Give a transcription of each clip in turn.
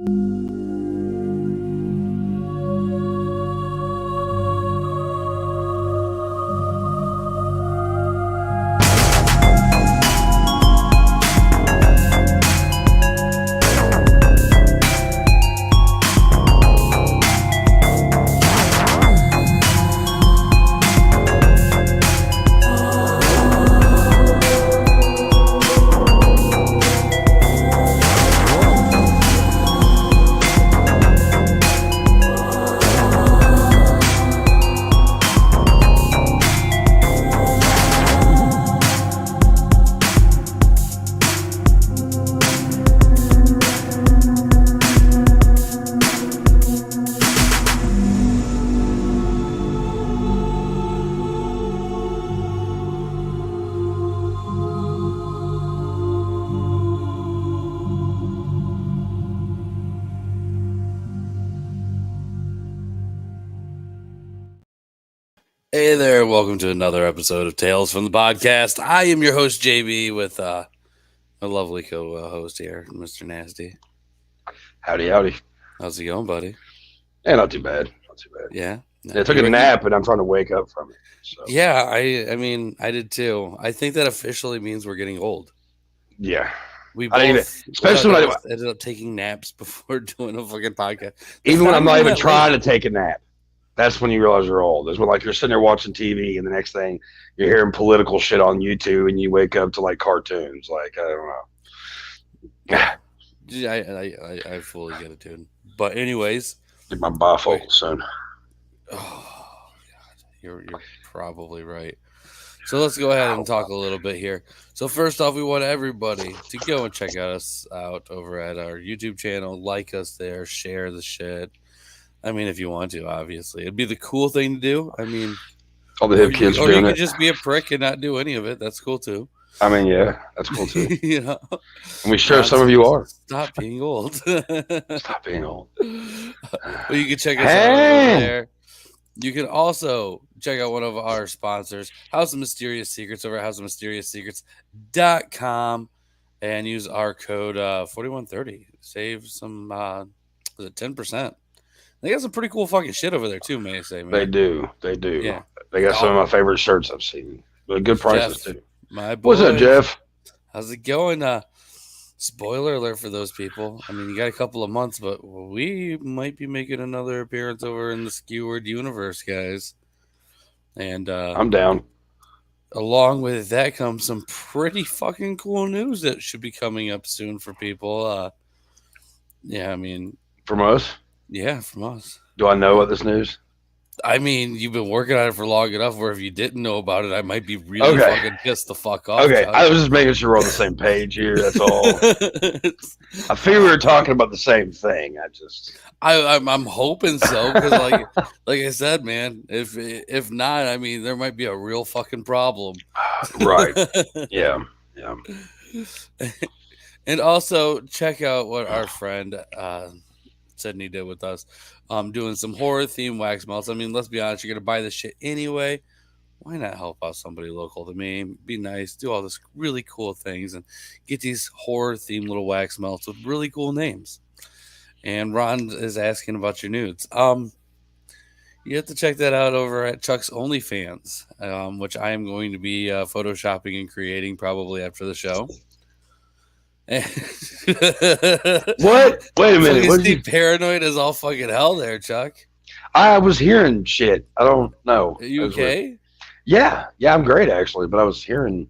Hey there, welcome to another episode of Tales from the Podcast. I am your host, JB, with my lovely co-host here, Mr. Nasty. Howdy, howdy. How's it going, buddy? Yeah, not too bad. Not too bad. Yeah? I took a nap, and I'm trying to wake up from it. So. Yeah, I mean, I did too. I think that officially means we're getting old. Yeah. We both especially when I ended up taking naps before doing a fucking podcast. Even when I'm not even trying to take a nap. That's when you realize you're old. That's when you're sitting there watching TV, and the next thing you're hearing political shit on YouTube, and you wake up to like cartoons. Like, I don't know. Yeah, I fully get it, dude. But anyways, get my bifocal soon. Oh God, you're probably right. So let's go ahead and talk a little bit here. So first off, we want everybody to go and check us out over at our YouTube channel. Like us there, share the shit. I mean, if you want to, obviously. It'd be the cool thing to do. I mean, all the hip kids are doing it. Or you could just be a prick and not do any of it. That's cool, too. I mean, yeah, that's cool, too. You know? And we sure some of you are. Stop being old. Stop being old. Well, you can check us out over there. You can also check out one of our sponsors, House of Mysterious Secrets, over at houseofmysterioussecrets.com, and use our code 4130. Save some, 10%. They got some pretty cool fucking shit over there too, may I say, man. They do. Yeah. They got some of my favorite shirts I've seen. But good prices Jeff, too. My boy. What's up, Jeff? How's it going? Spoiler alert for those people. I mean, you got a couple of months, but we might be making another appearance over in the Skewered universe, guys. And I'm down. Along with that comes some pretty fucking cool news that should be coming up soon for people. Yeah, I mean, from us? Yeah, from us. Do I know about this news? I mean, you've been working on it for long enough where if you didn't know about it, I might be really fucking pissed the fuck off. Okay, I was just making sure we're on the same page here. That's all. I figured we were talking about the same thing. I'm hoping so because, like I said, man, if not, I mean, there might be a real fucking problem. Right. Yeah. And also check out what our friend Sydney did with us, doing some horror themed wax melts. I mean, let's be honest, you're gonna buy this shit anyway. Why not help out somebody local to me? Be nice, do all this really cool things, and get these horror themed little wax melts with really cool names. And Ron is asking about your nudes. You have to check that out over at Chuck's OnlyFans, which I am going to be photoshopping and creating probably after the show. What? Wait a minute. What you paranoid as all fucking hell there, Chuck? I was hearing shit. I don't know. Are you okay? Yeah, I'm great actually. But I was hearing.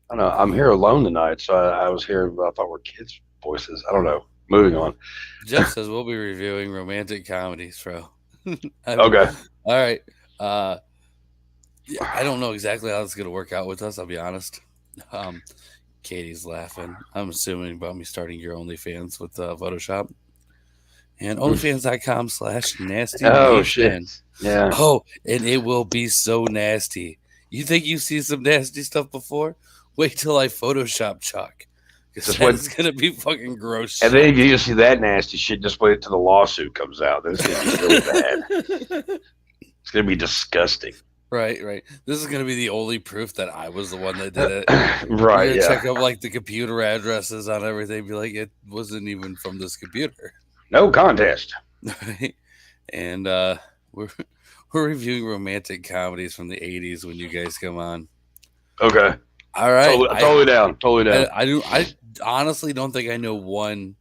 I don't know. I'm here alone tonight, so I was hearing what I thought were kids' voices. I don't know. Moving on. Jeff says we'll be reviewing romantic comedies, bro. Okay. All right. I don't know exactly how it's gonna work out with us. I'll be honest. Katie's laughing. I'm assuming about me starting your OnlyFans with Photoshop. And OnlyFans.com/nasty. Oh, shit. Yeah. Oh, and it will be so nasty. You think you've seen some nasty stuff before? Wait till I Photoshop Chuck. Because it's going to be fucking gross. And then if you see that nasty shit, just wait until the lawsuit comes out. Then it's going to be really bad. It's going to be disgusting. Right. This is going to be the only proof that I was the one that did it. Right, yeah. Check out like the computer addresses on everything. Be like, it wasn't even from this computer. No contest. Right? And we're we're reviewing romantic comedies from the '80s when you guys come on. Okay. All right, Totally down. Totally down. I honestly don't think I know one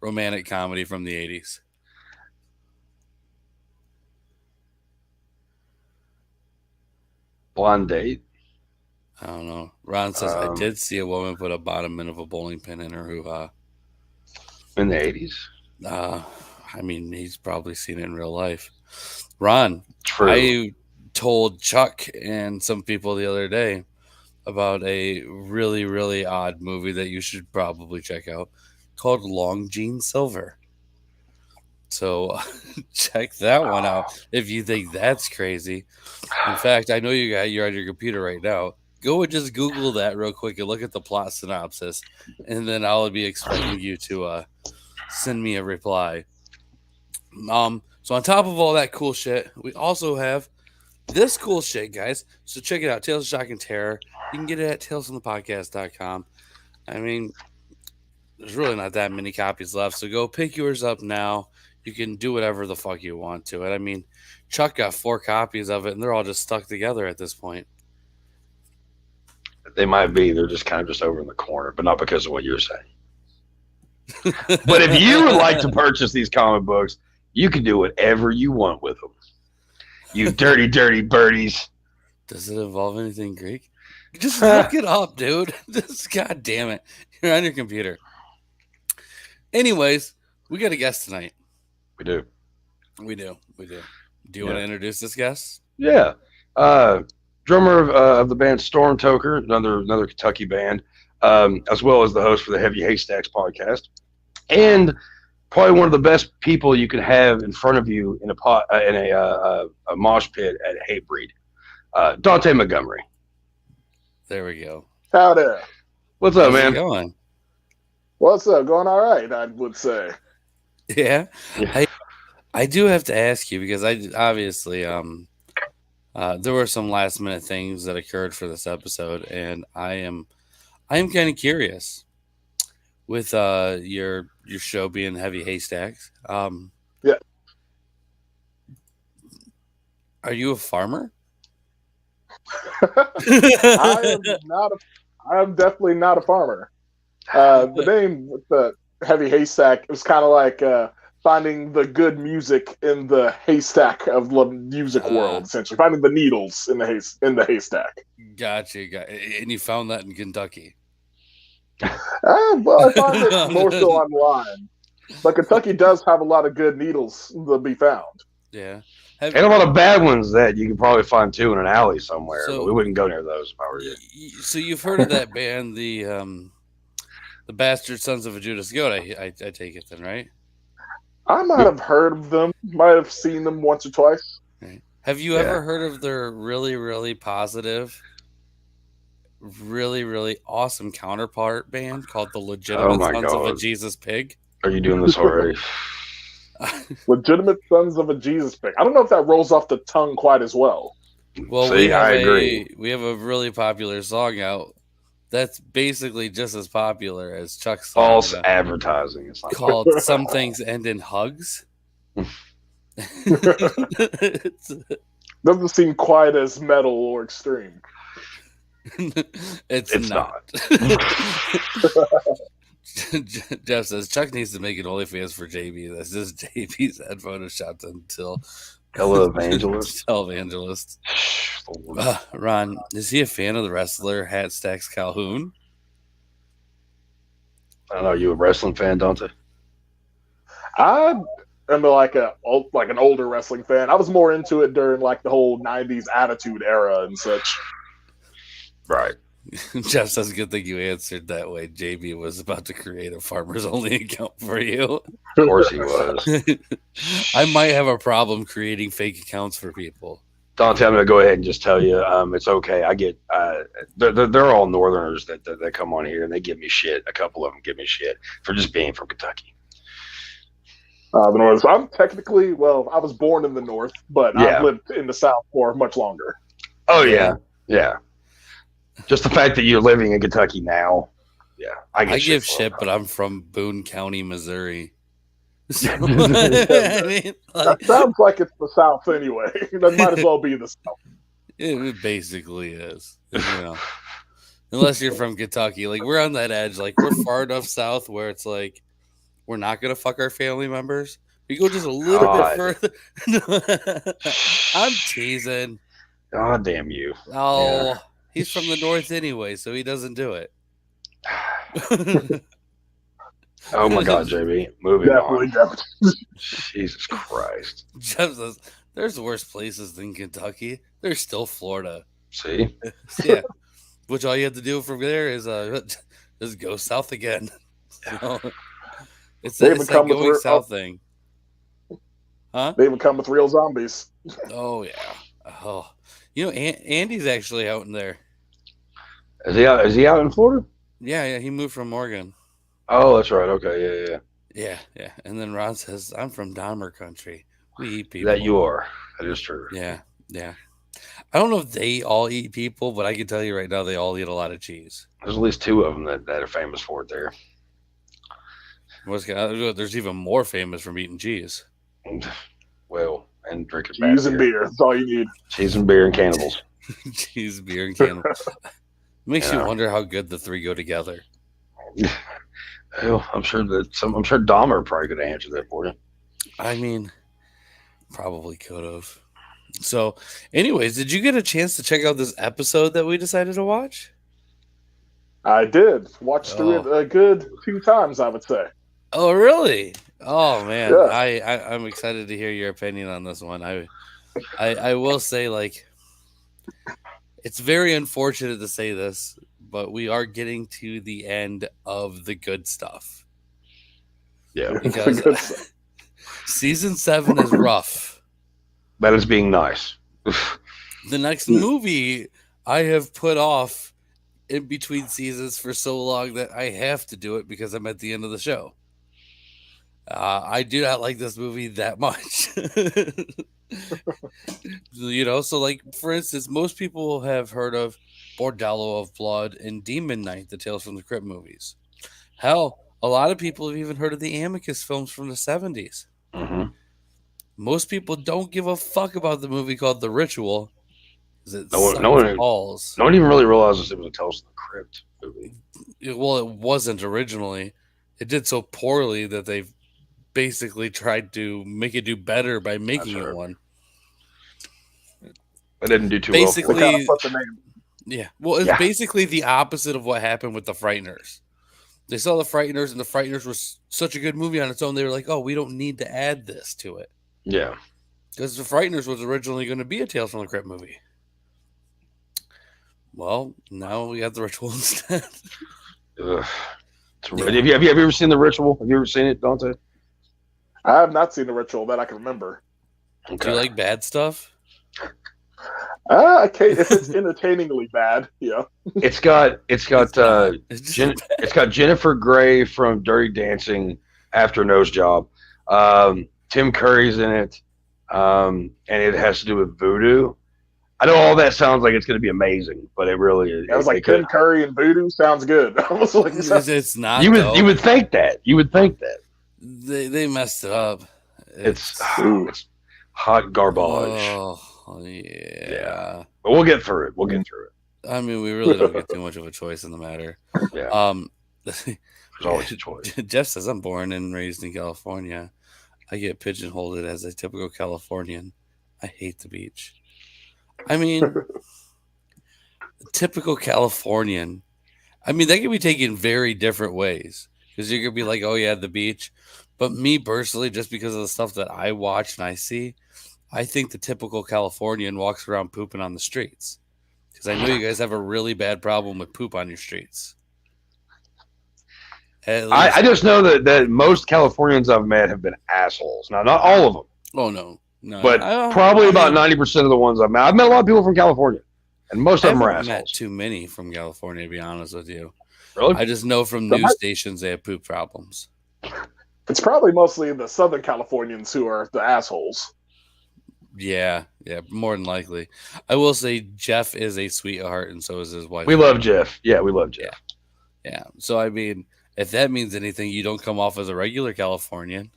romantic comedy from the '80s. Blind date. I don't know. Ron says I did see a woman put a bottom end of a bowling pin in her hoo ha. In the 80s. Uh, I mean, he's probably seen it in real life. Ron, True. I told Chuck and some people the other day about a really, really odd movie that you should probably check out called Long Gene Silver. So check that one out if you think that's crazy. In fact, I know you're on your computer right now. Go and just Google that real quick and look at the plot synopsis, and then I'll be expecting you to send me a reply. So on top of all that cool shit, we also have this cool shit, guys. So check it out, Tales of Shock and Terror. You can get it at talesfromthepodcast.com. I mean, there's really not that many copies left, so go pick yours up now. You can do whatever the fuck you want to it. I mean, Chuck got 4 copies of it, and they're all just stuck together at this point. They might be. They're just kind of just over in the corner, but not because of what you're saying. But if you would like to purchase these comic books, you can do whatever you want with them. You dirty, dirty birdies. Does it involve anything Greek? Just look it up, dude. Just god damn it. You're on your computer. Anyways, we got a guest tonight. We do. Do you want to introduce this guest? Yeah. Drummer of the band Storm Toker, another Kentucky band, as well as the host for the Heavy Haystacks podcast, and probably one of the best people you can have in front of you in a mosh pit at Hatebreed, Donte Montgomery. There we go. How there? What's up, How's man? it going? What's up? Going all right, I would say. Yeah. I do have to ask you because I obviously there were some last minute things that occurred for this episode, and I am kind of curious with your show being Heavy Haystacks. Yeah. Are you a farmer? I am definitely not a farmer. The name with the Heavy Haystack was kind of like finding the good music in the haystack of the music world, essentially finding the needles in the haystack. Gotcha. And you found that in Kentucky. Well, I find it more so online, but Kentucky does have a lot of good needles to be found. Yeah, and a lot of bad ones that you can probably find too in an alley somewhere. But we wouldn't go near those if I were you. So you've heard of that band, the Bastard Sons of a Judas Goat? I take it then, right? I might have heard of them. Might have seen them once or twice. Right. Have you ever heard of their really, really positive, really, really awesome counterpart band called the Legitimate Sons of a Jesus Pig? Are you doing this already? Legitimate Sons of a Jesus Pig. I don't know if that rolls off the tongue quite as well. Well, I agree. We have a really popular song out that's basically just as popular as Chuck's song. False advertising. It's not called Some Things End in Hugs. Doesn't seem quite as metal or extreme. It's not. Jeff says Chuck needs to make an OnlyFans for JB. That's just JB's head photoshopped until televangelist. Televangelist. Ron, is he a fan of the wrestler Hat Stacks Calhoun? I don't know. Are you a wrestling fan, Donte? I am like an older wrestling fan. I was more into it during like the whole '90s Attitude Era and such. Right. Jeff says, good thing you answered that way. JB was about to create a farmers only account for you. Of course he was. I might have a problem creating fake accounts for people. Donte, I'm going to go ahead and just tell you, it's okay. I get, they're all Northerners that come on here, and they give me shit. A couple of them give me shit for just being from Kentucky. The North. So I'm technically, I was born in the North, but I've lived in the South for much longer. Oh, yeah. Yeah. Just the fact that you're living in Kentucky now. Yeah. I give shit, but I'm from Boone County, Missouri. So, I mean, That like, sounds like it's the South anyway. That might as well be the South. it basically is. Unless you're from Kentucky, like we're on that edge. Like we're far enough south where it's like we're not gonna fuck our family members. We go just a little bit God. further. I'm teasing. God damn you. Oh, he's from the north anyway, so he doesn't do it. Oh my God, JB. Moving Definitely, on. definitely. Jesus Christ. Jeff says there's worse places than Kentucky. There's still Florida. See? Yeah, which all you have to do from there is just go south again. So, it's They even that come with going south thing. Huh? They even come with real zombies. Oh yeah. Oh, Andy's actually out in there. Is he out in Florida? Yeah. He moved from Oregon. Oh, that's right. Okay, yeah. Yeah. And then Ron says, "I'm from Dahmer country. We eat people." That you are. That is true. Yeah. I don't know if they all eat people, but I can tell you right now, they all eat a lot of cheese. There's at least two of them that are famous for it there. There's even more famous from eating cheese. Well, and drinking Cheese and beer. That's all you need. Cheese and beer and cannibals. Cheese, beer, and cannibal. Makes you wonder how good the three go together. Well, I'm sure Dahmer probably could answer that for you. I mean, probably could have. So, anyways, did you get a chance to check out this episode that we decided to watch? I did. Watched through it a good 2 times, I would say. Oh, really? Oh man, Yeah. I'm excited to hear your opinion on this one. I will say, like, it's very unfortunate to say this, but we are getting to the end of the good stuff. Yeah, because season 7 is rough. That is being nice. The next movie I have put off in between seasons for so long that I have to do it because I'm at the end of the show. I do not like this movie that much. So like, for instance, most people have heard of Bordello of Blood and Demon Knight, the Tales from the Crypt movies. Hell, a lot of people have even heard of the Amicus films from the 70s. Mm-hmm. Most people don't give a fuck about the movie called The Ritual. No one even really realizes it was a Tales from the Crypt movie. Well, it wasn't originally. It did so poorly that they basically tried to make it do better by making it one. It didn't do too basically, well. They put the name. Yeah. Well, it's basically the opposite of what happened with The Frighteners. They saw The Frighteners, and The Frighteners was such a good movie on its own. They were like, oh, we don't need to add this to it. Yeah. Because The Frighteners was originally going to be a Tales from the Crypt movie. Well, now we got The Ritual instead. Have you ever seen The Ritual? Have you ever seen it, Donte? I have not seen The Ritual that I can remember. Okay. Do you like bad stuff? Okay, if it's entertainingly bad, yeah. It's got Jennifer Grey from Dirty Dancing after Nose Job. Tim Curry's in it, and it has to do with voodoo. I know all that sounds like it's going to be amazing, but it really is. I was like, Tim Curry and voodoo sounds good. I was like, it's not. You would think that. You would think that. They messed it up. It's hot garbage. Oh, yeah. But we'll get through it. I mean, we really don't get too much of a choice in the matter. Yeah. There's always a choice. Jeff says, I'm born and raised in California. I get pigeonholed as a typical Californian. I hate the beach. I mean, typical Californian. I mean, that can be taken very different ways. Because you could be like, oh, yeah, the beach. But me personally, just because of the stuff that I watch and I see, I think the typical Californian walks around pooping on the streets. Because I know you guys have a really bad problem with poop on your streets. I just know that most Californians I've met have been assholes. Now, not all of them. Oh, no. But probably about 90% of the ones I've met. I've met a lot of people from California. And most of them are assholes. I haven't met too many from California, to be honest with you. Really? I just know from news stations they have poop problems. It's probably mostly the Southern Californians who are the assholes. Yeah, more than likely. I will say Jeff is a sweetheart, and so is his wife. We love Jeff. Yeah, we love Jeff. Yeah. So, I mean, if that means anything, you don't come off as a regular Californian.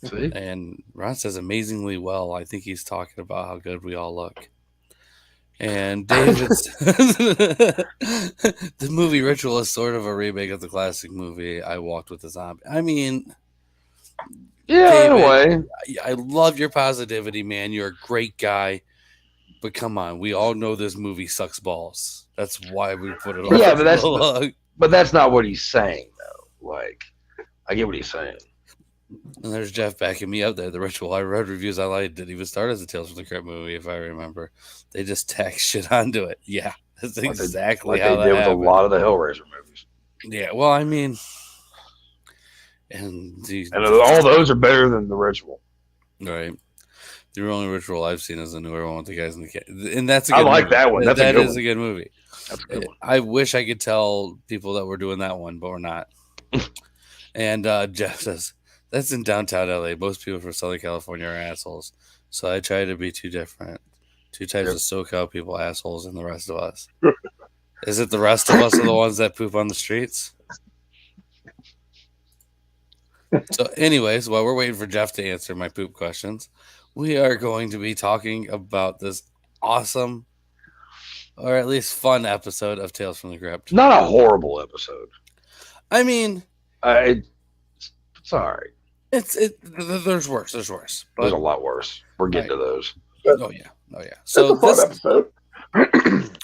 See? And Ron says amazingly well. I think he's talking about how good we all look. And David's the movie Ritual is sort of a remake of the classic movie I Walked with a Zombie. I mean, Yeah, David, in a way. I love your positivity, man. You're a great guy. But come on, we all know this movie sucks balls. That's why we put it on. Yeah, but that's not what he's saying though. Like, I get what he's saying. And there's Jeff backing me up there. The Ritual. I read reviews. I liked it. Even start as a Tales from the Crypt movie, if I remember. They just tack shit onto it. Yeah, that's exactly how they did with a lot of the Hellraiser movies. Yeah, well, I mean, and all those are better than the Ritual. Right. The only Ritual I've seen is the newer one with the guys in the cat, and that's a good I like movie. that one. That's that a good is one. a good movie. That's a good one. I wish I could tell people that we're doing that one, but we're not. And Jeff says that's in downtown LA. Most people from Southern California are assholes, so I try to be too different. Two types of SoCal people, assholes, and the rest of us. Is it the rest of us are the ones that poop on the streets? So, anyways, while we're waiting for Jeff to answer my poop questions, we are going to be talking about this awesome, or at least fun episode of Tales from the Crypt. Not a horrible episode. I mean, it's all right. There's worse. There's worse. There's a lot worse. We're getting to those. Oh yeah. So this episode.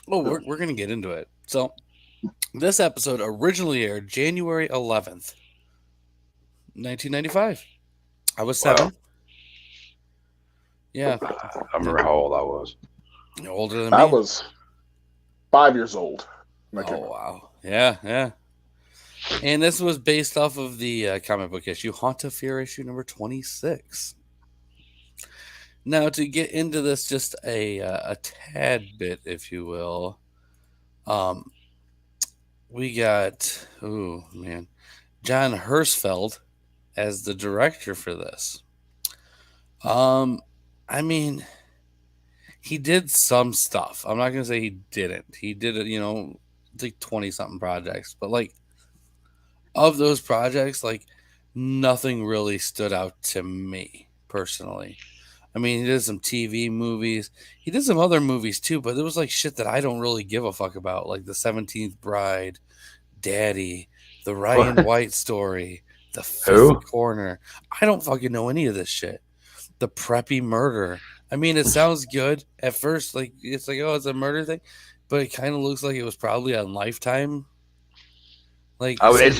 we're gonna get into it. So this episode originally aired January 11th, 1995. I was 7. Wow. Yeah. I remember how old I was. You're older than me. I was 5 years old. Oh, wow. Yeah. And this was based off of the comic book issue, Haunt of Fear issue number 26. Now, to get into this just a tad bit, if you will, we got, John Hirschfeld as the director for this. I mean, he did some stuff. I'm not going to say he didn't. He did it, like 20-something projects. But, like, of those projects, like, nothing really stood out to me, personally. I mean, he did some TV movies. He did some other movies, too, but it was, like, shit that I don't really give a fuck about. Like, The 17th Bride, Daddy, The Ryan White Story, The Fifth Corner. I don't fucking know any of this shit. The Preppy Murder. I mean, it sounds good at first. Like, it's like, oh, it's a murder thing. But it kind of looks like it was probably on Lifetime. Like,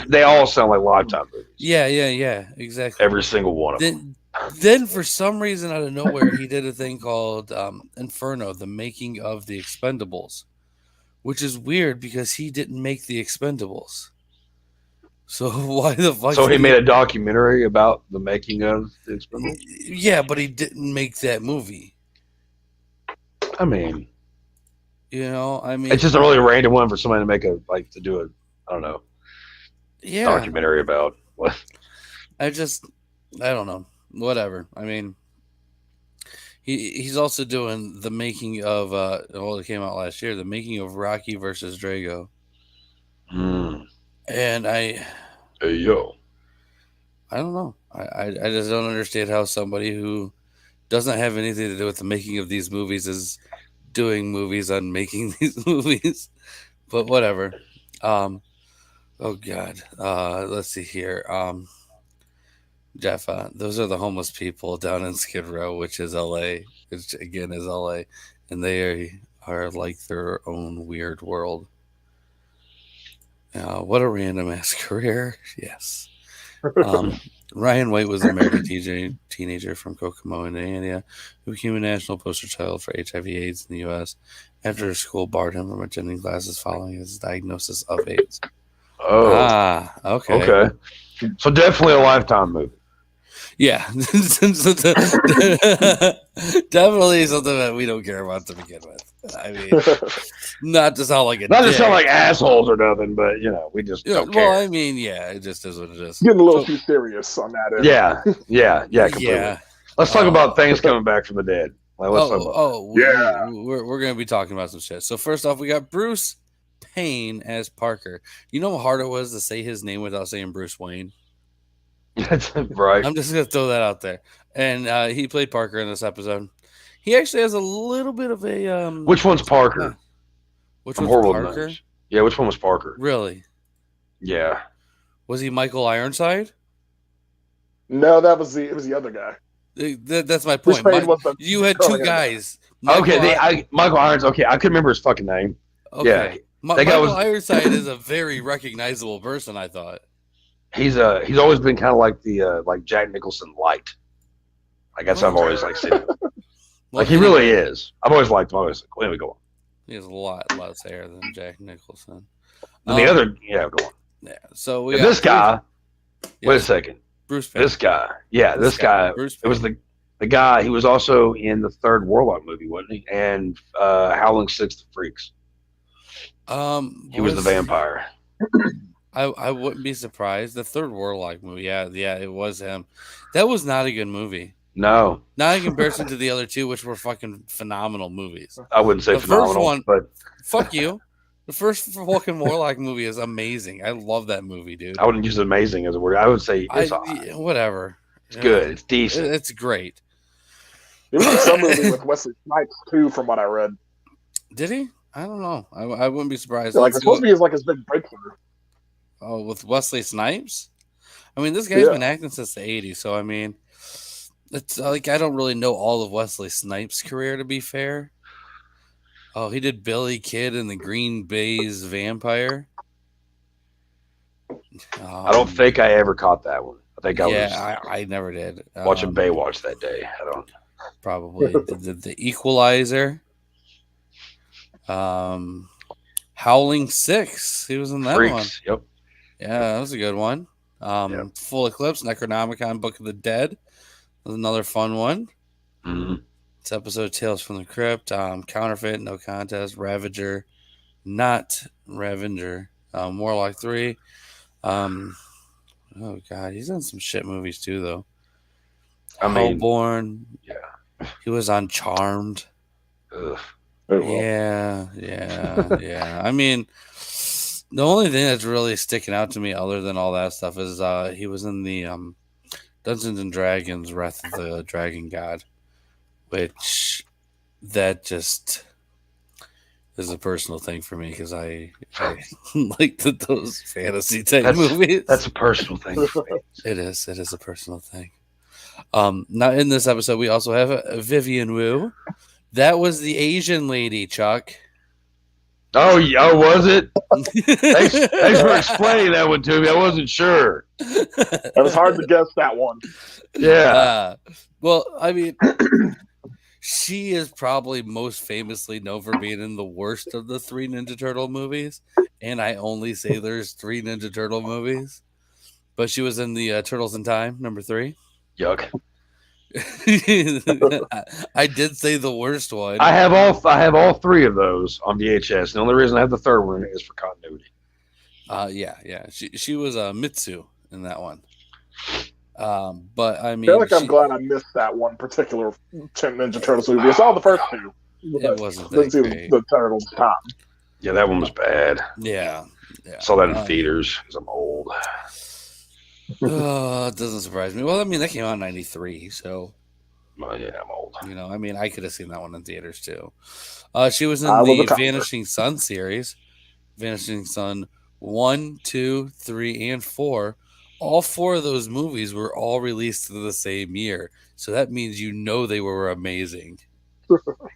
they all sound like Lifetime movies. Yeah, exactly. Every single one of them. Then, for some reason, out of nowhere, he did a thing called Inferno, the making of the Expendables, which is weird because he didn't make the Expendables. So why the fuck? So he made a documentary about the making of the Expendables? Yeah, but he didn't make that movie. I mean, it's just a really random one for somebody to make to do I don't know. Yeah. Documentary about what? I don't know. Whatever. I mean, he's also doing the making of it came out last year, the making of Rocky versus Drago. And I don't know. I just don't understand how somebody who doesn't have anything to do with the making of these movies is doing movies on making these movies. But whatever. Oh God. Let's see here. Jeff, those are the homeless people down in Skid Row, which is LA, which again is LA, and they are like their own weird world. What a random ass career. Yes. Ryan White was an American teenager from Kokomo, Indiana, who became a national poster child for HIV/AIDS in the U.S. after his school barred him from attending classes following his diagnosis of AIDS. Oh. Okay. Okay. So definitely a Lifetime movie. Yeah. Definitely something that we don't care about to begin with. I mean, not to sound like not to sound like assholes or nothing, but we just don't care. Well, I mean, it just is what it is. Getting a little too serious on that end. Yeah, completely. Yeah. Let's talk about things coming back from the dead. We're going to be talking about some shit. So first off, we got Bruce Payne as Parker. You know how hard it was to say his name without saying Bruce Wayne? Right. I'm just gonna throw that out there. And he played Parker in this episode. He actually has a little bit of a Which one's Parker? Which From one's Horrible Parker? Names. Yeah, which one was Parker? Really? Yeah. Was he Michael Ironside? No, it was the other guy. That's my Bruce point. Payne was the You had curly two hair guys. Michael Irons. Okay, I couldn't remember his fucking name. Okay. Yeah, that guy Michael was. Ironside is a very recognizable person, I thought. He's always been kind of like the like Jack Nicholson light. I guess I've always like seen him. Like he really is. I've always liked him. I always like, where we go on? He has a lot less hair than Jack Nicholson. And the other, yeah, go on. Yeah. So And this guy. Yes. Wait a second. Bruce Payne. This guy. Yeah, this guy. Bruce It was the guy. He was also in the third Warlock movie, wasn't he? And Howling Six: The Freaks. He was the vampire. I wouldn't be surprised. The third Warlock movie, yeah, it was him. That was not a good movie. No, Not in comparison to the other two, which were fucking phenomenal movies. I wouldn't say The first phenomenal, one- but Fuck you. The first fucking Warlock movie is amazing. I love that movie, dude. I wouldn't use amazing as a word. I would say it's Whatever. It's good. It's decent. It's great. He was in some movie with Wesley Snipes too, from what I read. Did he? I don't know. I wouldn't be surprised. Like it's supposed to be his big breakthrough. Oh, with Wesley Snipes? I mean, this guy's been acting since the 80s, so I mean, it's like I don't really know all of Wesley Snipes' career, to be fair. Oh, he did Billy Kid in the Green Bay's Vampire. I don't think I ever caught that one. I think I was I never did. watching Baywatch that day. I don't. Probably the Equalizer. Howling Six. He was in that one. Yep. Yeah, that was a good one. Full Eclipse, Necronomicon, Book of the Dead. That was another fun one. Mm-hmm. It's episode Tales from the Crypt. Counterfeit, No Contest, Ravager, Not Ravenger, Warlock 3. Oh God, he's done some shit movies too, though. I mean, Hellborn. Yeah. He was on Charmed. Ugh. Yeah. I mean, the only thing that's really sticking out to me, other than all that stuff, is he was in the Dungeons and Dragons: Wrath of the Dragon God, which that just is a personal thing for me because I like those fantasy type movies. That's a personal thing for me. It is a personal thing. Now in this episode, we also have Vivian Wu. That was the Asian lady, Chuck. Oh, yeah, was it? Thanks for explaining that one to me. I wasn't sure. It was hard to guess that one. Yeah. Well, I mean, she is probably most famously known for being in the worst of the 3 Ninja Turtle movies. And I only say there's 3 Ninja Turtle movies. But she was in the Turtles in Time, number 3. Yuck. I did say the worst one. I have all 3 of those on VHS. The only reason I have the third one is for continuity. Yeah. She was Mitsu in that one. But I mean, I feel like I'm glad I missed that one particular Ninja Turtles movie. I saw the first 2. It wasn't that great. The Turtles top. Yeah, that one was bad. Yeah. Saw that in theaters because I'm old. It doesn't surprise me. Well, I mean, that came out in 93, so. Well, yeah, I'm old. You know, I mean, I could have seen that one in theaters too. She was in the Vanishing Sun series. Vanishing Sun 1, 2, 3, and 4. All 4 of those movies were all released the same year. So that means they were amazing.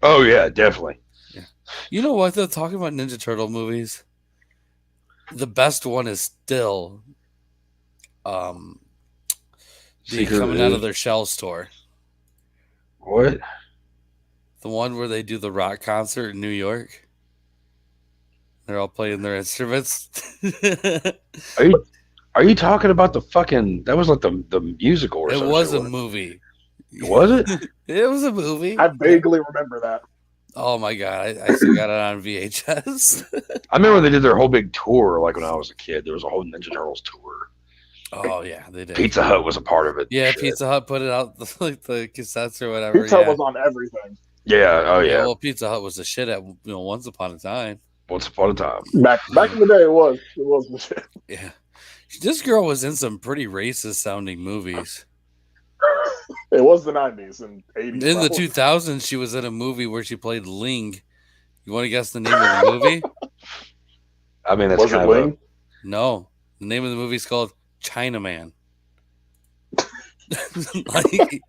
Oh, yeah, definitely. Yeah. You know what, though? Talking about Ninja Turtle movies, the best one is still the Coming Out of Their Shell store. What? The one where they do the rock concert in New York. They're all playing their instruments. Are you talking about the fucking? That was like the musical or something. It was a movie. Was it? It was a movie. I vaguely remember that. Oh my god! I still got it on VHS. I remember they did their whole big tour. Like when I was a kid, there was a whole Ninja Turtles tour. Oh yeah, they did. Pizza Hut was a part of it. Yeah, Pizza Hut put it out like the cassettes or whatever. Pizza Hut was on everything. Yeah. Oh yeah. Well, Pizza Hut was the shit at once upon a time. Once upon a time. Back in the day, it was the shit. Yeah. This girl was in some pretty racist sounding movies. It was the 90s and 80s. In the probably. 2000s, she was in a movie where she played Ling. You want to guess the name of the movie? I mean, that's Was it kind of Ling? No. The name of the movie is called Chinaman. Like,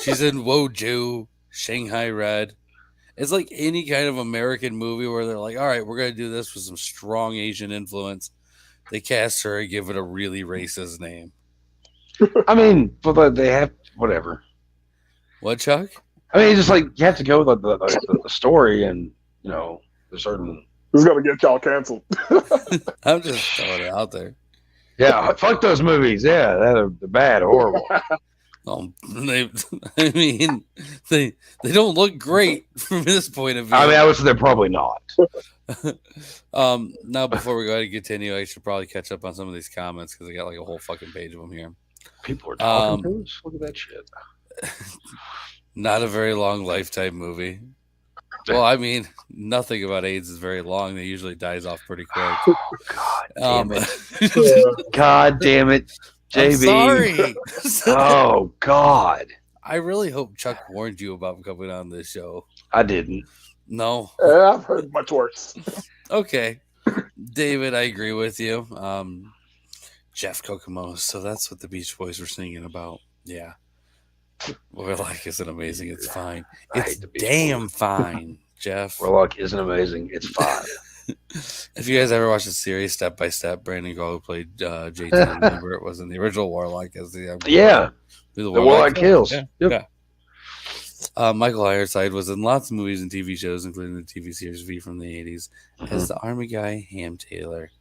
she's in Woju, Shanghai Red. It's like any kind of American movie where they're like, all right, we're going to do this with some strong Asian influence. They cast her and give it a really racist name. I mean, but they have whatever. What, Chuck? I mean, it's just like you have to go with the story, and you know, there's certain. This is gonna get y'all canceled. I'm just throwing it out there. Yeah, fuck those movies. Yeah, they're bad, horrible. They don't look great from this point of view. I mean, I would say they're probably not. Now before we go ahead and continue, I should probably catch up on some of these comments because I got like a whole fucking page of them here. People are talking to us. Look at that shit. Not a very long Lifetime movie. Well, I mean, nothing about AIDS is very long. They usually dies off pretty quick. God damn it. God damn it. JB. I'm sorry. Oh, God. I really hope Chuck warned you about coming on this show. I didn't. No. I've heard much worse. Okay. David, I agree with you. Jeff Kokomo. So that's what the Beach Boys were singing about. Yeah. Warlock isn't amazing. It's fine. It's damn fine, Jeff. Warlock isn't amazing. It's fine. If you guys ever watched the series Step by Step, Brandon Gall, who played JT, remember it was in the original Warlock as the the Warlock kills. Yeah. Yep. Yeah. Michael Ironside was in lots of movies and TV shows, including the TV series V from the 80s, as the army guy Ham Tyler.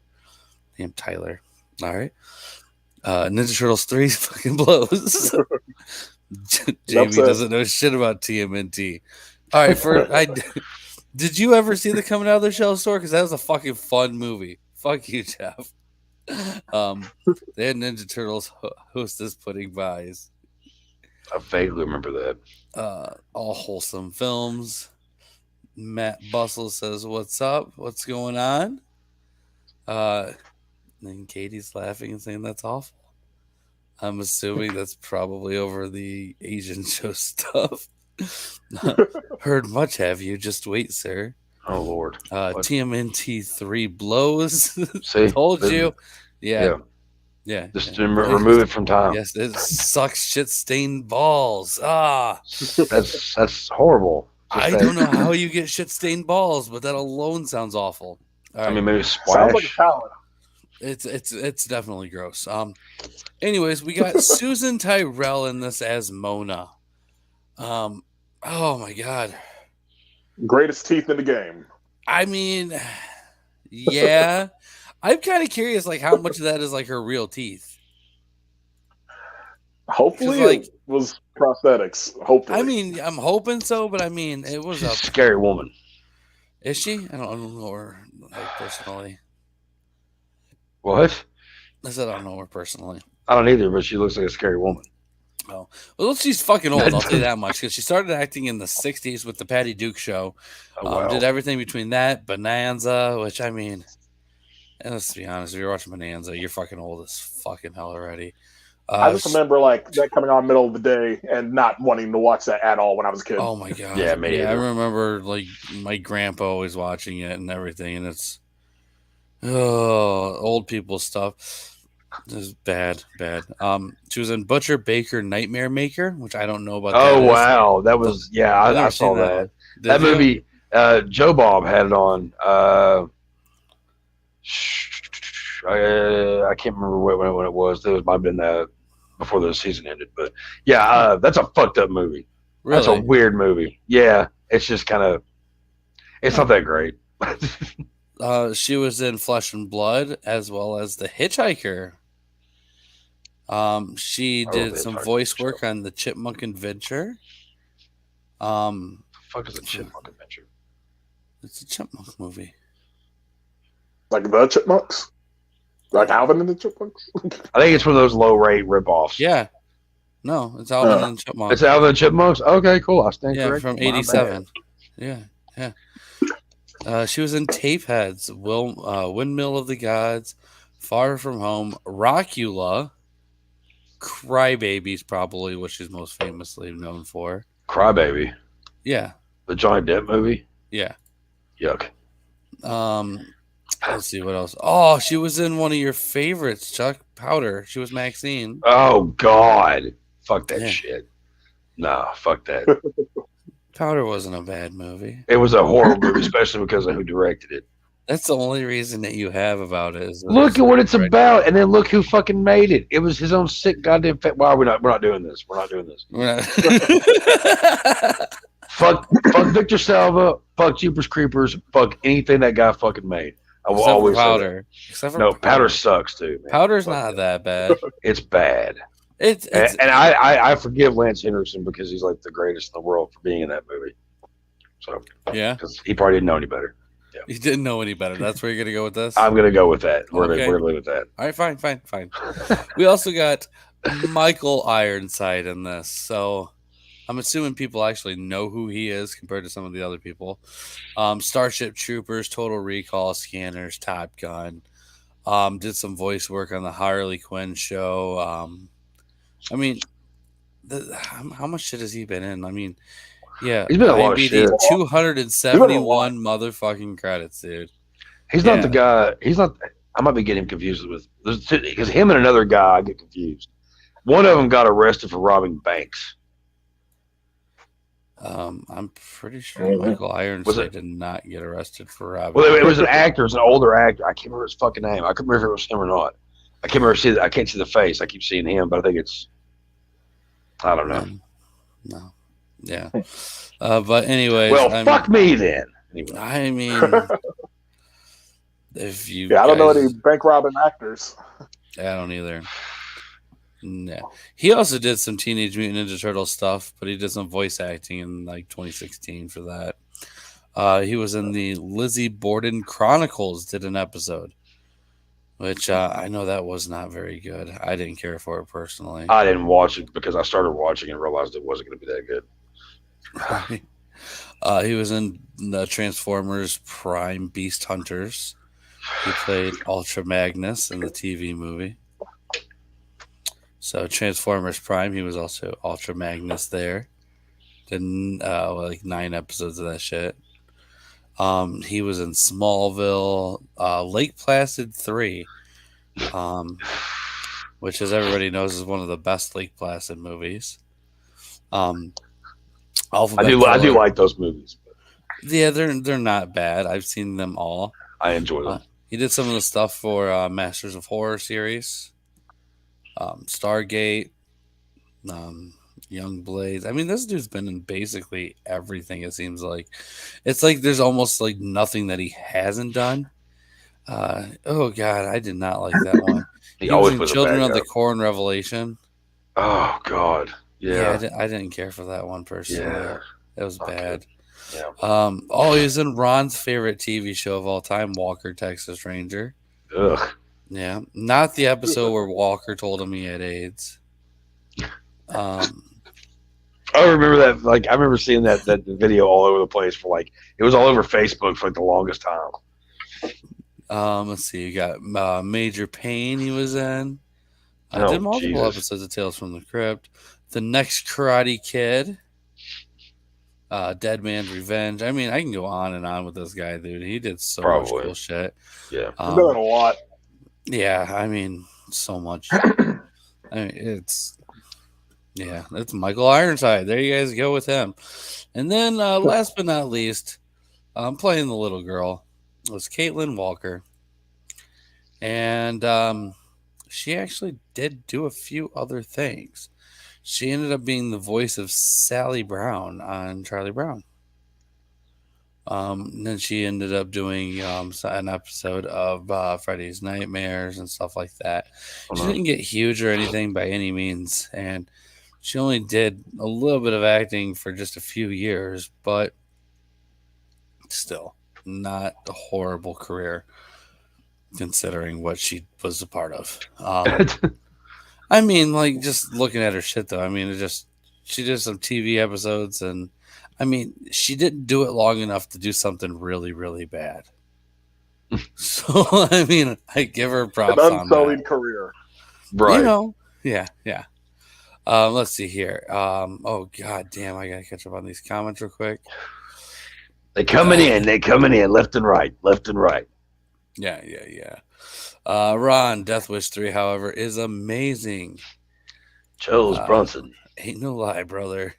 All right. Ninja Turtles 3 fucking blows. Jamie doesn't know shit about TMNT. All right, did you ever see the Coming Out of the Shell store? Because that was a fucking fun movie. Fuck you, Jeff. They had Ninja Turtles hostess pudding pies. I vaguely remember that. All wholesome films. Matt Bustle says, "What's up? What's going on?" Then Katie's laughing and saying that's awful. I'm assuming that's probably over the Asian show stuff. Heard much, have you? Just wait, sir. Oh, Lord. TMNT 3 blows. See? Told you. Yeah. Just remove it from time. Yes, it sucks shit-stained balls. That's horrible. I don't know how you get shit-stained balls, but that alone sounds awful. All right. I mean, maybe splash. Sounds like a talent. It's definitely gross. Anyways, we got Susan Tyrell in this as Mona. Oh my god. Greatest teeth in the game. I mean, yeah. I'm kind of curious, like, how much of that is like her real teeth. Hopefully, it was prosthetics. Hopefully, I mean, I'm hoping so, but I mean, it was a scary woman. Is she? I don't know her personally. What? I said I don't know her personally. I don't either, but she looks like a scary woman. Oh, well, she's fucking old. I'll tell you that much because she started acting in the '60s with the Patty Duke Show. Did everything between that, Bonanza, which I mean, and let's be honest, if you're watching Bonanza, you're fucking old as fucking hell already. I just remember like that coming on middle of the day and not wanting to watch that at all when I was a kid. Oh my god! Yeah, me I remember like my grandpa always watching it and everything, and it's old people stuff. This is bad. She was in Butcher Baker Nightmare Maker, which I don't know about. Oh wow, that was I saw that. That movie. Joe Bob had it on. I can't remember when it was. It might have been before the season ended, but yeah, that's a fucked up movie. Really? That's a weird movie. Yeah, it's just kind of. It's not that great. She was in Flesh and Blood as well as The Hitchhiker. She did some voice work on The Chipmunk Adventure. The fuck is a Chipmunk Adventure? It's a chipmunk movie. Like the Chipmunks? Like Alvin and the Chipmunks? I think it's one of those low-rate ripoffs. Yeah. No, it's Alvin and the Chipmunks. It's Alvin and the Chipmunks? Okay, cool. I stand corrected. From 87. Yeah. She was in Tapeheads, Windmill of the Gods, Far From Home, Rockula, Crybaby's probably what she's most famously known for. Crybaby, Yeah, the Johnny Depp movie. yeah. Yuck. Let's see what else. Oh, she was in one of your favorites, Chuck Powder. She was Maxine. Oh God, fuck that Yeah, shit. Nah, fuck that. Powder wasn't a bad movie. It was a horror movie, especially because of who directed it. That's the only reason that you have about it. Is that Look at what it's right. about, and then look who fucking made it. It was his own sick goddamn. Why are we not? We're not doing this. We're not doing this. Fuck Victor Salva. Fuck Jeepers Creepers. Fuck anything that guy fucking made. I will Except for always say that. Powder. Except for No, Powder sucks too. Man. Powder's Fuck not that. that bad. It's bad. It's And I forgive Lance Henriksen because he's like the greatest in the world for being in that movie. So yeah. because he probably didn't know any better. You didn't know any better. That's where you're gonna go with this. I'm gonna go with that. We're Okay. gonna leave with that. All right, fine. We also got Michael Ironside in this, so I'm assuming people actually know who he is compared to some of the other people. Starship Troopers, Total Recall, Scanners, Top Gun. Did some voice work on the Harley Quinn show. I mean, how much shit has he been in? I mean, yeah, He's been in a lot of IMDb shit. 271 motherfucking credits, dude. He's not the guy. He's not. I might be getting him confused with because him and another guy I get confused. One of them got arrested for robbing banks. I'm pretty sure Michael Ironside did not get arrested for robbing. Well, it was an actor. It's an older actor. I can't remember his fucking name. I couldn't remember if it was him or not. I can't remember. I can't see the face. I keep seeing him, but I think it's. I don't know. No. Yeah. But anyways. Well, fuck me then. Anyway. I mean, if you. Yeah, I don't know any bank robbing actors. I don't either. No. He also did some Teenage Mutant Ninja Turtle stuff, but he did some voice acting in like 2016 for that. He was in the Lizzie Borden Chronicles, did an episode, which I know that was not very good. I didn't care for it personally. I didn't watch it because I started watching and realized it wasn't going to be that good. He was in the Transformers Prime Beast Hunters. He played Ultra Magnus in the TV movie. So Transformers Prime, he was also Ultra Magnus there. Did like 9 episodes of that shit. He was in Smallville, Lake Placid 3, which, as everybody knows, is one of the best Lake Placid movies. I do like those movies. Yeah, they're not bad. I've seen them all. I enjoy them. He did some of the stuff for Masters of Horror series, Stargate, Young Blades. I mean, this dude's been in basically everything. It seems like it's like there's almost like nothing that he hasn't done. Oh God, I did not like that one. He always was was in Children a bad of guy. the Corn Revelation. Oh God, yeah. I didn't care for that one personally. Yeah. It was bad. Yeah. He was in Ron's favorite TV show of all time, Walker, Texas Ranger. Ugh. Yeah, not the episode where Walker told him he had AIDS. I remember that. Like, I remember seeing that video all over the place for like it was all over Facebook for like the longest time. Let's see. You got Major Pain. He was in. I Oh, did multiple Jesus. episodes of Tales from the Crypt. The Next Karate Kid. Dead Man's Revenge. I mean, I can go on and on with this guy, dude. He did so much cool shit. Yeah. He's done a lot. Yeah, I mean, so much. I mean, it's Michael Ironside. There you guys go with him. And then, last but not least, I'm playing the little girl. It was Caitlin Walker. And she actually did do a few other things. She ended up being the voice of Sally Brown on Charlie Brown. And then she ended up doing an episode of Freddy's Nightmares and stuff like that. She didn't get huge or anything by any means, and she only did a little bit of acting for just a few years, but still not a horrible career considering what she was a part of. I mean, like, just looking at her shit, though, I mean, she did some TV episodes, and I mean, she didn't do it long enough to do something really, really bad. So, I mean, I give her An props on unsullied that. career. You Right. know, yeah, yeah. Let's see here. Oh god damn, I gotta catch up on these comments real quick. They coming in. They coming in left and right. Left and right. Yeah, yeah, yeah. Ron, Death Wish 3, however, is amazing. Charles Bronson. Ain't no lie, brother.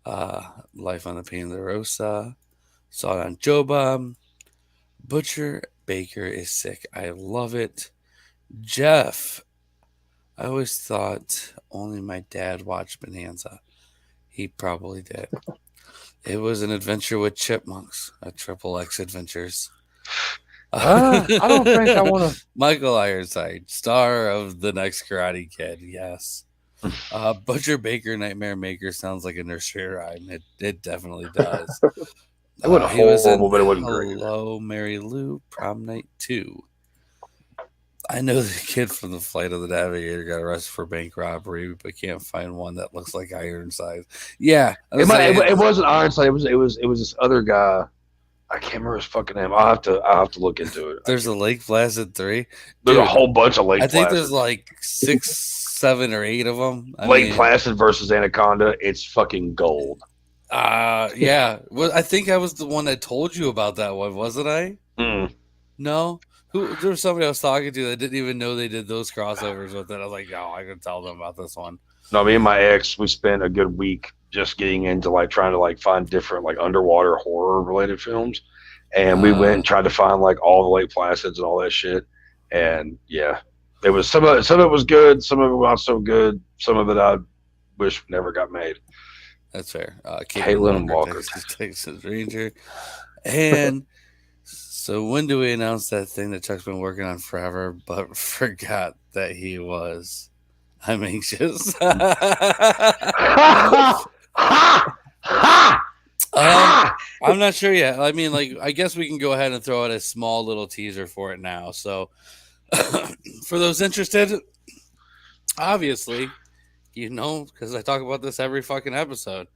Life on the Ponderosa. Saw it on Joba. Butcher Baker is sick. I love it. Jeff, I always thought only my dad watched Bonanza. He probably did. It was an adventure with chipmunks, a triple X adventures. I don't think I want to. Michael Ironside, star of the next Karate Kid. Yes. Butcher Baker Nightmare Maker sounds like a nursery rhyme. It definitely does. It wasn't He was in horrible, but it wasn't great. Hello, Mary Lou, Prom Night 2. I know the kid from the Flight of the Navigator got arrested for bank robbery, but can't find one that looks like Ironside. Yeah, It wasn't Ironside. It was this other guy. I can't remember his fucking name. I'll have to look into it. There's a Lake Placid 3. There's Dude, a whole bunch of Lake I think Placid. there's like 6, 7, or 8 of them. Lake Placid versus Anaconda. It's fucking gold. Yeah. Well, I think I was the one that told you about that one, wasn't I? No. There was somebody I was talking to that didn't even know they did those crossovers with it. I was like, oh, I can tell them about this one. No, me and my ex, we spent a good week just getting into like trying to like find different like underwater horror related films, and we went and tried to find like all the Lake Placids and all that shit. And yeah, it was some of it was good, some of it not so good, some of it I wish never got made. That's fair. Caitlin Walker, Texas Ranger, and. So when do we announce that thing that Chuck's been working on forever, but forgot that he was? I'm anxious. I'm not sure yet. I mean, like, I guess we can go ahead and throw out a small little teaser for it now. So for those interested, obviously, because I talk about this every fucking episode,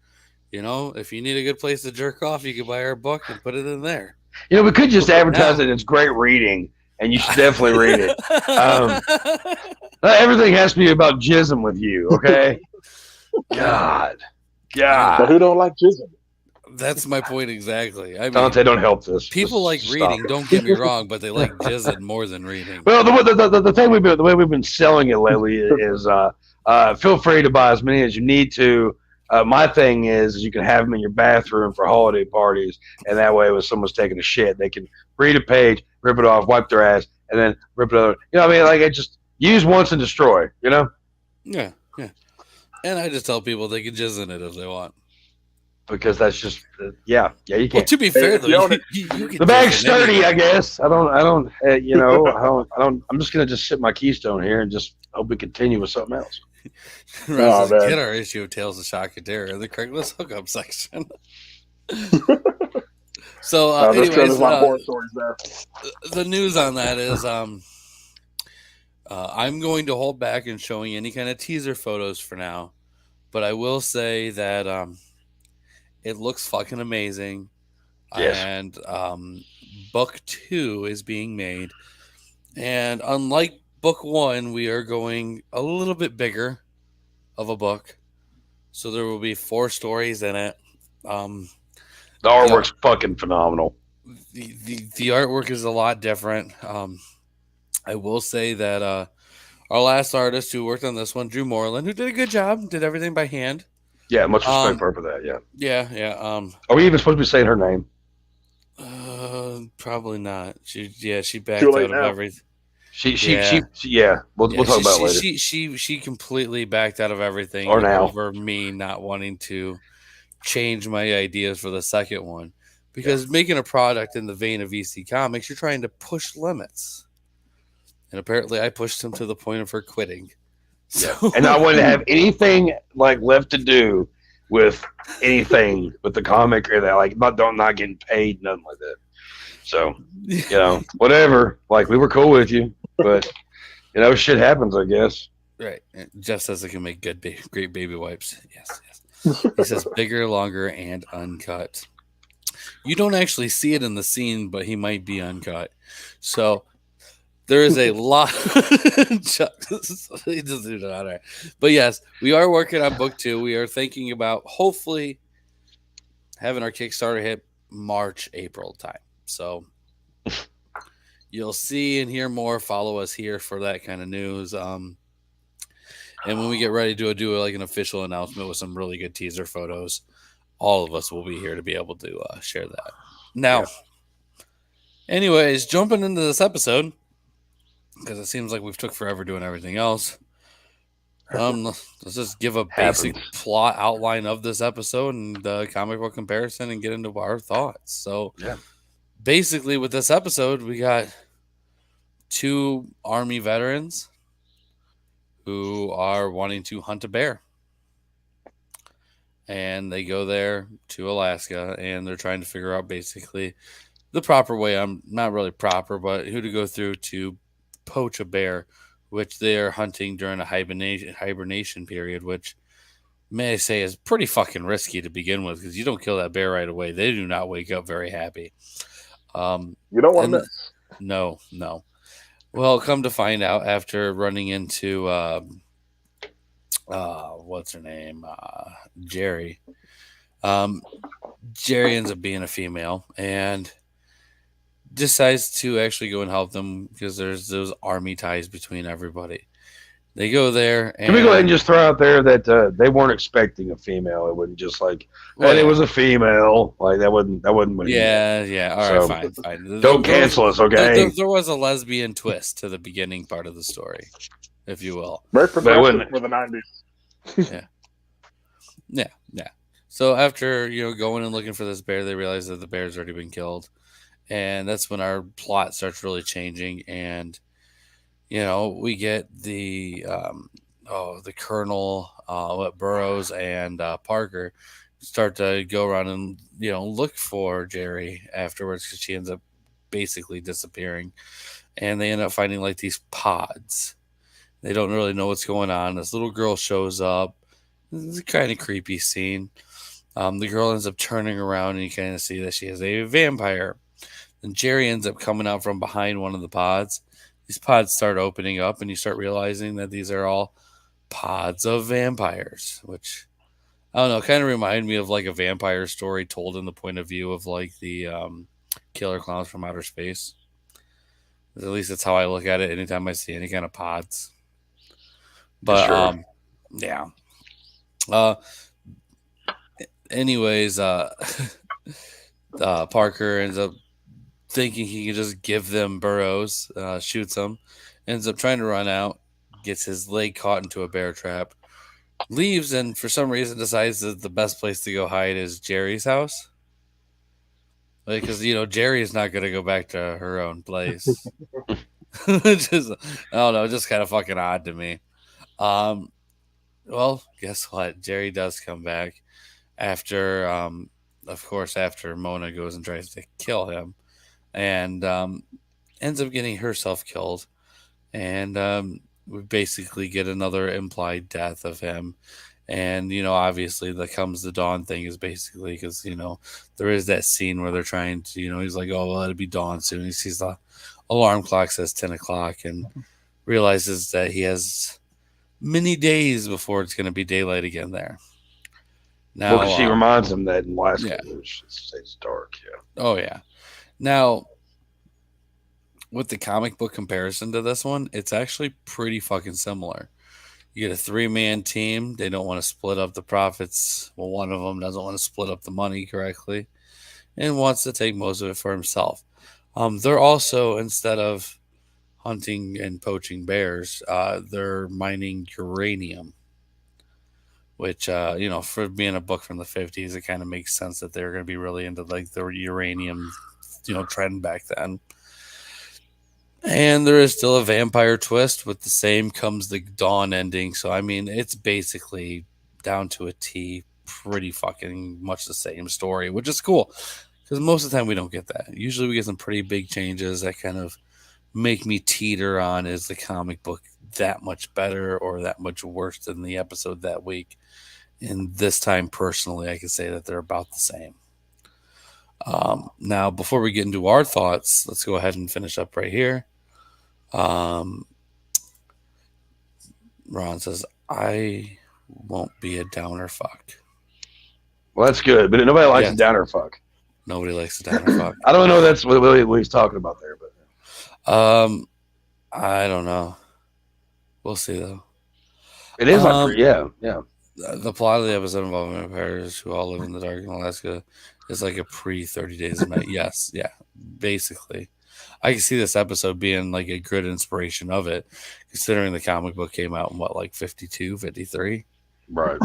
if you need a good place to jerk off, you can buy our book and put it in there. We could just advertise it. It's great reading, and you should definitely read it. Everything has to be about jism with you, okay? God. But who don't like jism? That's my point exactly. I mean, Donte, don't help this. People like reading. Don't get me wrong, but they like jizzing more than reading. Well, the way we've been selling it lately is feel free to buy as many as you need to. My thing is you can have them in your bathroom for holiday parties, and that way when someone's taking a shit, they can read a page, rip it off, wipe their ass, and then rip it over. You know what I mean? Like, it just use once and destroy, Yeah, yeah. And I just tell people they can jizz in it if they want. Because that's just, you can. Well, to be fair, though, the bag's sturdy, I guess. I'm just going to just sip my Keystone here and just hope we continue with something else. Get our issue of Tales of Shock and Terror in the Craigslist hookup section. So, anyways, there's a lot of horror stories there. The news on that is I'm going to hold back in showing any kind of teaser photos for now, but I will say that it looks fucking amazing. Yes. And book 2 is being made, and unlike book 1, we are going a little bit bigger of a book, so there will be 4 stories in it. The artwork's fucking phenomenal. The artwork is a lot different. I will say that our last artist who worked on this one, Drew Moreland, who did a good job, did everything by hand. Yeah, much respect for her for that. Yeah. Are we even supposed to be saying her name? Probably not. She backed out of everything. We'll talk about it later. She completely backed out of everything over me not wanting to change my ideas for the second one, because making a product in the vein of EC Comics, you're trying to push limits, and apparently I pushed him to the point of her quitting. So. And I wouldn't have anything like left to do with anything with the comic or that, like not getting paid, nothing like that. So, whatever. Like, we were cool with you, but shit happens, I guess. Right. Jeff says it can make great baby wipes. Yes. He says bigger, longer, and uncut. You don't actually see it in the scene, but he might be uncut. So there is a lot. Chuck, he doesn't do that. All right. But yes, we are working on book two. We are thinking about hopefully having our Kickstarter hit March, April time. So you'll see and hear more. Follow us here for that kind of news. And when we get ready to do like an official announcement with some really good teaser photos, all of us will be here to be able to share that. Now, anyways, jumping into this episode because it seems like we've took forever doing everything else. Let's just give a basic plot outline of this episode and comic book comparison and get into our thoughts. So, basically, with this episode, we got two Army veterans who are wanting to hunt a bear. And they go there to Alaska and they're trying to figure out basically the proper way. I'm not really proper, but who to go through to poach a bear, which they are hunting during a hibernation period, which may I say is pretty fucking risky to begin with because you don't kill that bear right away. They do not wake up very happy. You don't want to miss. No. Well, come to find out after running into what's her name? Jerry. Jerry ends up being a female and decides to actually go and help them because there's those army ties between everybody. They go there. And can we go ahead and just throw out there that they weren't expecting a female? It wasn't just like, it was a female. Like that wouldn't. Yeah. All right, fine. Don't cancel us, okay? There was a lesbian twist to the beginning part of the story, if you will. Very progressive for the 90s. Yeah. So after going and looking for this bear, they realize that the bear's already been killed, and that's when our plot starts really changing. And we get the Colonel, Burroughs and Parker start to go around and look for Jerry afterwards because she ends up basically disappearing, and they end up finding like these pods. They don't really know what's going on. This little girl shows up. It's a kind of creepy scene. The girl ends up turning around and you kind of see that she is a vampire. And Jerry ends up coming out from behind one of the pods. These pods start opening up and you start realizing that these are all pods of vampires, which I don't know, kind of remind me of like a vampire story told in the point of view of like the killer clowns from outer space. At least that's how I look at it anytime I see any kind of pods. But yeah. Anyways, Parker ends up thinking he can just give them Burroughs, shoots him, ends up trying to run out, gets his leg caught into a bear trap, leaves, and for some reason decides that the best place to go hide is Jerry's house. Because, Jerry is not going to go back to her own place. Just, I don't know, just kind of fucking odd to me. Well, guess what? Jerry does come back after, of course, after Mona goes and tries to kill him and ends up getting herself killed. And we basically get another implied death of him. And, obviously that comes the dawn thing is basically because, there is that scene where they're trying to, he's like, oh, well, it'll be dawn soon. He sees the alarm clock says 10 o'clock and realizes that he has many days before it's going to be daylight again there. Now, she reminds him that in Alaska it's dark. Yeah. Oh, yeah. Now, with the comic book comparison to this one, it's actually pretty fucking similar. You get a 3-man team. They don't want to split up the profits. Well, one of them doesn't want to split up the money correctly and wants to take most of it for himself. They're also, instead of hunting and poaching bears, they're mining uranium, which, for being a book from the 50s, it kind of makes sense that they're going to be really into like the uranium, trend back then. And there is still a vampire twist with the same comes the dawn ending. So, I mean, it's basically down to a T, pretty fucking much the same story, which is cool. Because most of the time we don't get that. Usually we get some pretty big changes that kind of make me teeter on is the comic book that much better or that much worse than the episode that week. And this time, personally, I can say that they're about the same. Now, before we get into our thoughts, let's go ahead and finish up right here. Um, Ron says, I won't be a downer fuck. Well, that's good, but nobody likes Yes. a downer fuck. Nobody likes a downer fuck. I don't know that's what he's talking about there, but I don't know. We'll see, though. it is like Um, yeah. the plot of the episode involving vampires who all live in the dark in Alaska is like a pre 30 Days of Night. Yes, yeah, basically. I can see this episode being like a good inspiration of it, considering the comic book came out in what, like 52, 53? Right.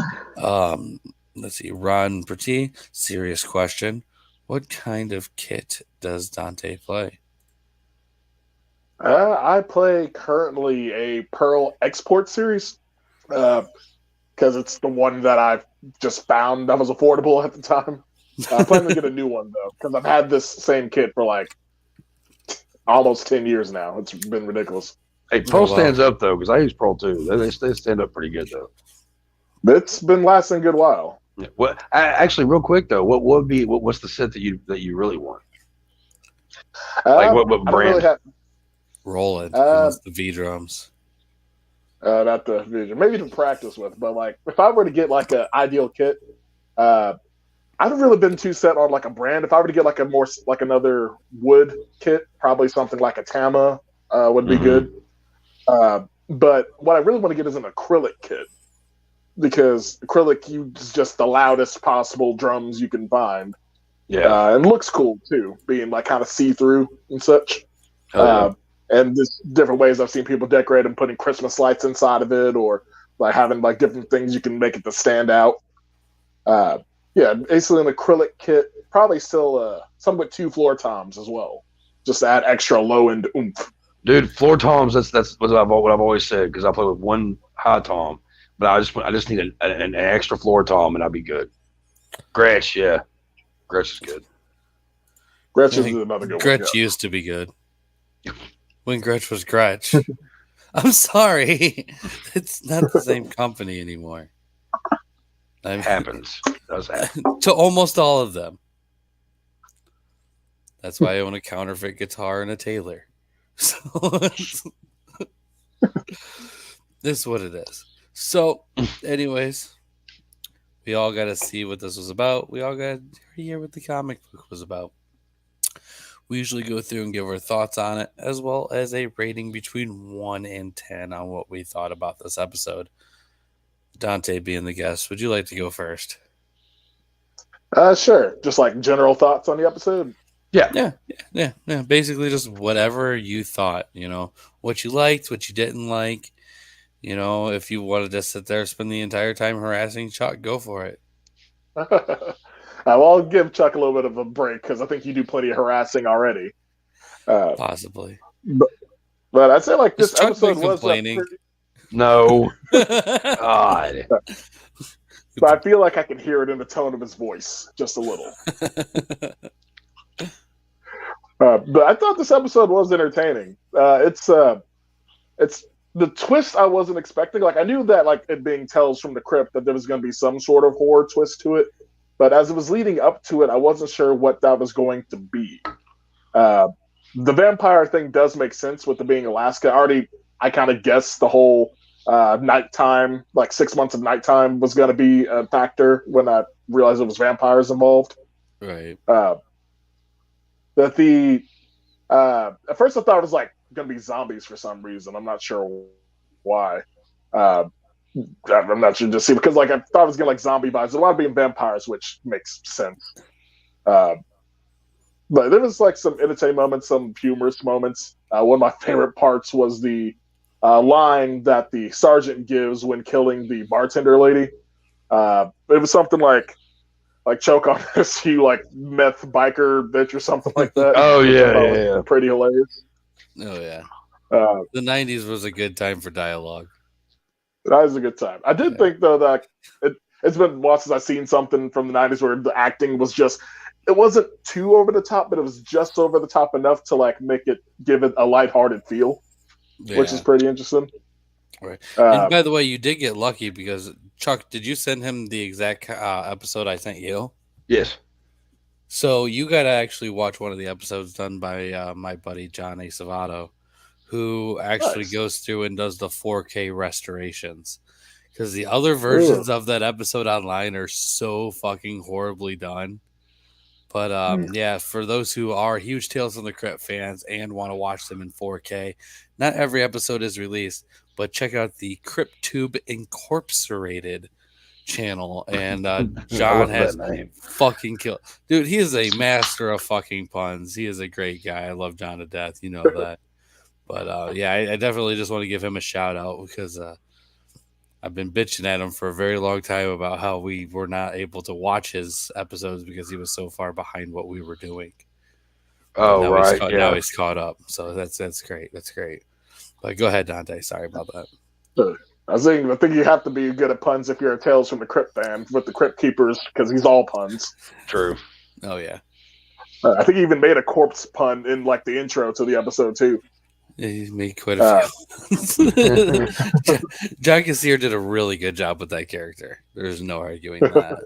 Let's see. Ron Petit, serious question. What kind of kit does Donte play? I play currently a Pearl Export series because it's the one that I've just found that was affordable at the time. I plan to get a new one though because I've had this same kit for like almost 10 years now. It's been ridiculous. Hey, Pearl Oh, wow. stands up though because I use Pearl too. They stand up pretty good though. It's been lasting a good while. Yeah. Actually, real quick though, what's the set that you really want? Like what I don't brand? really have Roland. He Uh, wants the V drums. not the vision, maybe to practice with, but like if I were to get like an ideal kit, I haven't really been too set on like a brand. If I were to get like a more like another wood kit, probably something like a Tama would be Mhm. good. But what I really want to get is an acrylic kit because acrylic is just the loudest possible drums you can find, Yeah. and looks cool too, being like kind of see through and such. Hell yeah. And there's different ways I've seen people decorate them, putting Christmas lights inside of it, or like having like different things you can make it to stand out. Yeah, basically an acrylic kit, probably still some with 2 floor toms as well, just to add extra low end oomph. Dude, floor toms. That's what I've always said because I play with one high tom, but I just need an extra floor tom and I'll be good. Gretsch, yeah, Gretsch is good. Gretsch I is think another good Gretsch one. Yeah. used to be good. When Gretsch was Gretsch. I'm sorry. It's not the same company anymore. It happens. It does happen. To almost all of them. That's why I own a counterfeit guitar and a Taylor. So this is what it is. So, anyways, we all got to see what this was about. We all got to hear what the comic book was about. We usually go through and give our thoughts on it, as well as a rating between 1 and 10 on what we thought about this episode. Donte being the guest, would you like to go first? Sure. Just like general thoughts on the episode. Yeah. Basically, just whatever you thought, what you liked, what you didn't like. If you wanted to sit there, spend the entire time harassing Chuck, go for it. Well, I'll give Chuck a little bit of a break because I think you do plenty of harassing already. Possibly. But I'd say like Has this Chuck episode been was complaining? No, God. So I feel like I can hear it in the tone of his voice just a little. But I thought this episode was entertaining. It's the twist I wasn't expecting. Like I knew that like it being Tales from the Crypt that there was going to be some sort of horror twist to it, but as it was leading up to it, I wasn't sure what that was going to be. The vampire thing does make sense with it being Alaska. I kind of guessed the whole nighttime, like 6 months of nighttime, was going to be a factor when I realized it was vampires involved. Right. At first I thought it was like going to be zombies for some reason. I'm not sure why. I'm not sure, just see, because like I thought it was getting like zombie vibes. A lot of being vampires, which makes sense. But there was like some entertaining moments, some humorous moments. One of my favorite parts was the line that the sergeant gives when killing the bartender lady. It was something like choke on this, you like meth biker bitch or something like that. Oh yeah. Pretty hilarious. Oh, yeah. Uh, The 90s was a good time for dialogue. That was a good time. I did think though that it's been a while since I've seen something from the 90s where the acting was just, it wasn't too over the top, but it was just over the top enough to like give it a lighthearted feel, Yeah. which is pretty interesting. Right. And by the way, you did get lucky because Chuck, did you send him the exact episode I sent you? Yes. So you got to actually watch one of the episodes done by my buddy John A. Savato, who actually Nice. goes through and does the 4K restorations. Because the other Ooh. versions of that episode online are so fucking horribly done. But yeah, for those who are huge Tales from the Crypt fans and want to watch them in 4K, not every episode is released, but check out the CryptTube Incorporated channel. And I John love has that name. fucking killed. Dude, he is a master of fucking puns. He is a great guy. I love John to death. You know that. But yeah, I definitely just want to give him a shout out because I've been bitching at him for a very long time about how we were not able to watch his episodes because he was so far behind what we were doing. But Oh, now right. now he's caught up. So that's great. That's great. But go ahead, Dante. Sorry about that. I think you have to be good at puns if you're a Tales from the Crypt fan with the Crypt Keepers because he's all puns. True. Oh yeah. I think he even made a corpse pun in like the intro to the episode too. Yeah, he made quite a few. John Cassier did a really good job with that character. There's no arguing that.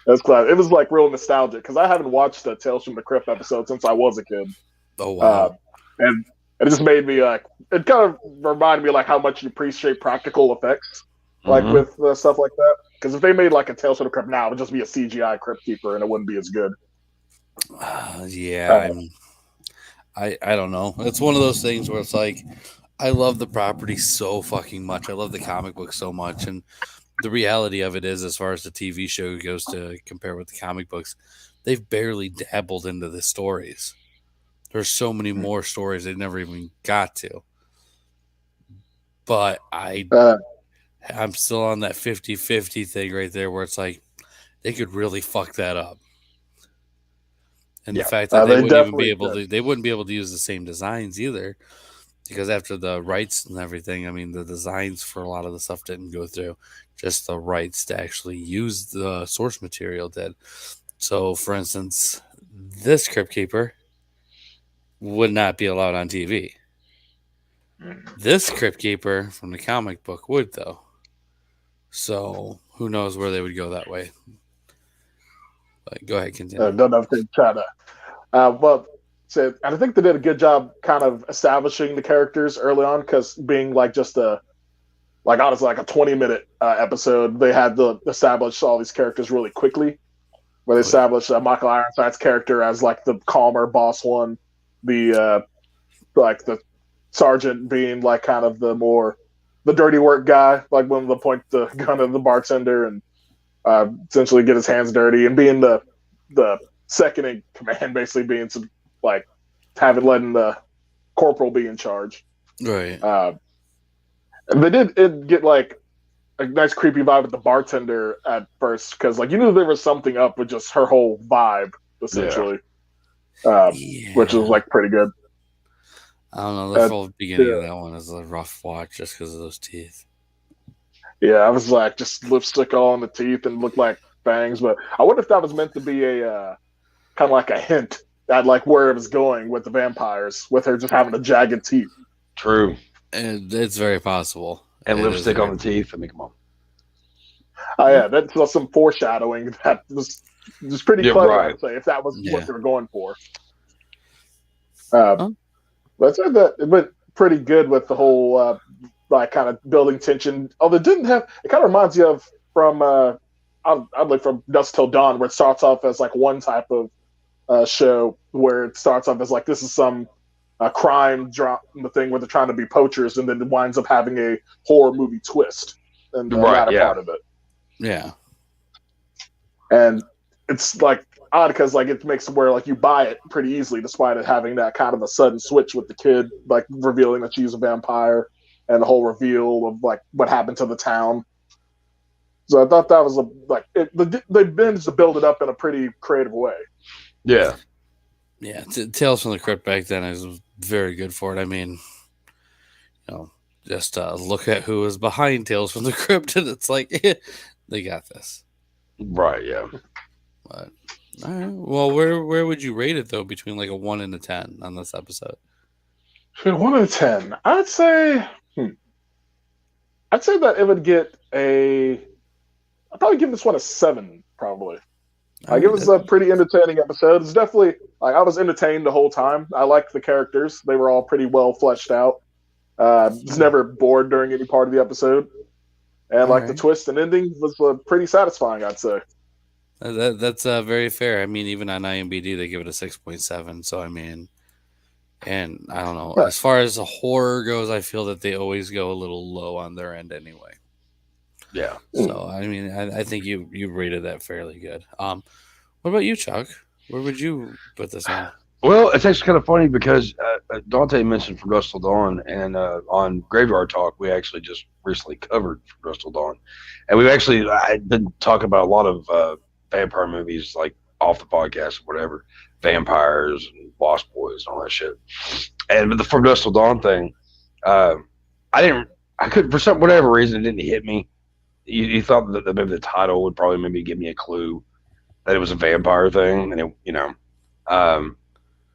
That's glad. It was like real nostalgic because I haven't watched the Tales from the Crypt episode since I was a kid. Oh wow. And it just made me like it kind of reminded me like how much you appreciate practical effects, like with stuff like that. Because if they made like a Tales from the Crypt now, it would just be a CGI Crypt Keeper and it wouldn't be as good. Yeah, I don't know. It's one of those things where it's like I love the property so fucking much. I love the comic book so much, and the reality of it is, as far as the TV show goes, to compare with the comic books, they've barely dabbled into the stories. There's so many more stories they never even got to. But I'm still on that 50-50 thing right there where it's like they could really fuck that up. And the fact that they wouldn't be able to use the same designs either. Because after the rights and everything, I mean, the designs for a lot of the stuff didn't go through. Just the rights to actually use the source material did. So, for instance, this Crypt Keeper would not be allowed on TV. This Crypt Keeper from the comic book would, though. So, who knows where they would go that way. But go ahead, continue. Don't know if they try to. Well, so, and I think they did a good job kind of establishing the characters early on because being like just honestly, like a 20-minute episode, they had to establish all these characters really quickly. Where they established Michael Ironside's character as like the calmer boss one, the sergeant being like kind of the dirty work guy, like when they point the gun at the bartender and essentially get his hands dirty, and being the second in command, basically being some like letting the corporal be in charge. Right. And they did get like a nice creepy vibe with the bartender at first because like you knew there was something up with just her whole vibe essentially, which was like pretty good. I don't know. The full beginning of that one is a rough watch just because of those teeth. Yeah, I was like just lipstick all on the teeth and looked like fangs, but I wonder if that was meant to be a kind of like a hint at like where it was going with the vampires, with her just having the jagged teeth. True. And it's very possible. And lipstick on the teeth. I mean, come on. Oh yeah, that's some foreshadowing that was pretty clever. Right. I'd say, if that was what they were going for. But I said that it went pretty good with the whole like kind of building tension. Although it didn't have, it kind of reminds you of from oddly from Dusk Till Dawn, where it starts off as like one type of show where it starts off as like this is some crime drama thing where they're trying to be poachers, and then it winds up having a horror movie twist and part of it. Yeah, and it's like odd because like it makes it where like you buy it pretty easily, despite it having that kind of a sudden switch with the kid like revealing that she's a vampire, and the whole reveal of like what happened to the town. So I thought that was they managed to build it up in a pretty creative way. Yeah. Yeah, Tales from the Crypt back then is very good for it. I mean, just look at who was behind Tales from the Crypt, and it's like they got this. Right. Yeah. But all right. Well, where would you rate it though, between like a 1 and a 10 on this episode? 1 out of 10, I'd say that it would get a I'd probably give this one a 7, probably. All Like it right, was a pretty entertaining episode. It's definitely like I was entertained the whole time. I liked the characters; they were all pretty well fleshed out. Was never bored during any part of the episode, and all like the right. twist and ending was pretty satisfying. I'd say. That's very fair. I mean, even on IMDb, they give it a 6.7. So I mean, and I don't know. Right. As far as the horror goes, I feel that they always go a little low on their end anyway. Yeah. So I mean, I think you rated that fairly good. What about you, Chuck? Where would you put this one? Well, it's actually kind of funny because Dante mentioned From Dusk Till Dawn, and on Graveyard Talk, we actually just recently covered From Dusk Till Dawn, and I've been talking about a lot of vampire movies like off the podcast or whatever, vampires and Lost Boys and all that shit. And with the From Dusk Till Dawn thing, uh, I couldn't for some whatever reason it didn't hit me. You thought that maybe the title would probably maybe give me a clue that it was a vampire thing, and um,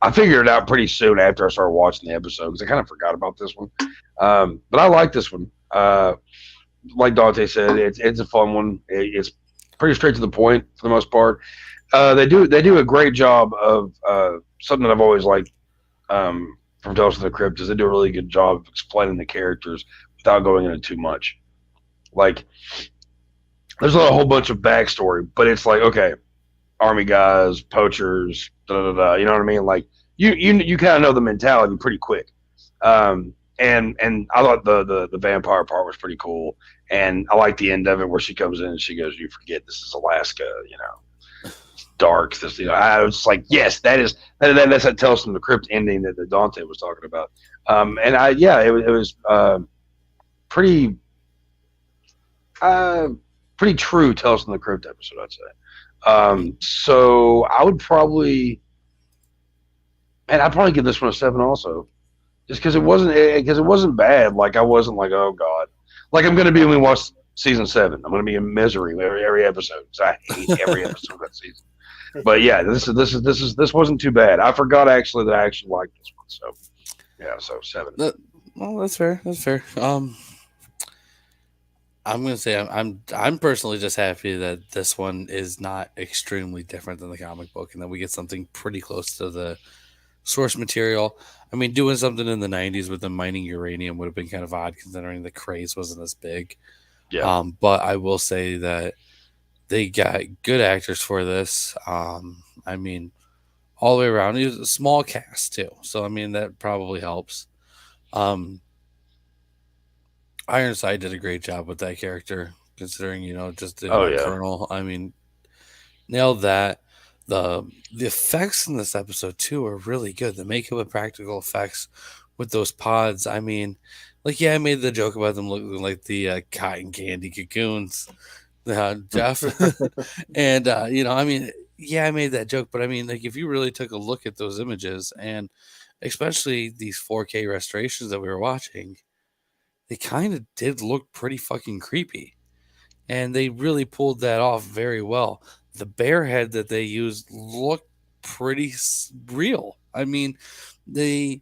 I figured it out pretty soon after I started watching the episode because I kind of forgot about this one. But I like this one. Like Dante said, it's a fun one. It's pretty straight to the point for the most part. They do a great job of something that I've always liked from Tales from the Crypt is they do a really good job of explaining the characters without going into too much. Like, there's not a whole bunch of backstory, but it's like, okay, army guys, poachers, da da da. You know what I mean? Like, you kind of know the mentality pretty quick. And I thought the vampire part was pretty cool, and I like the end of it where she comes in and she goes, "You forget this is Alaska," it's dark. I was like, yes, that's that Tales from the Crypt ending that Dante was talking about. And it was pretty pretty true Tales from the Crypt episode, I'd say. So I'd probably give this one a 7 also, just because it wasn't bad. Like I wasn't like, oh god, like I'm gonna be when we watch season 7. I'm gonna be in misery every episode because I hate every episode of that season. But yeah, this wasn't too bad. I forgot actually that I actually liked this one. So yeah, so 7. Well, that's fair. That's fair. I'm gonna say I'm personally just happy that this one is not extremely different than the comic book, and that we get something pretty close to the source material. I mean, doing something in the '90s with them mining uranium would have been kind of odd, considering the craze wasn't as big. Yeah. But I will say that they got good actors for this. I mean, all the way around, it was a small cast too, so I mean that probably helps. Um, Ironside did a great job with that character, considering just doing Oh a yeah. colonel. I mean, nailed that. The effects in this episode too are really good. The makeup and practical effects with those pods. I mean, like I made the joke about them looking like the cotton candy cocoons, Jeff, and I mean, yeah, I made that joke, but I mean, like if you really took a look at those images and especially these 4K restorations that we were watching, they kind of did look pretty fucking creepy. And they really pulled that off very well. The bear head that they used looked pretty real. I mean, they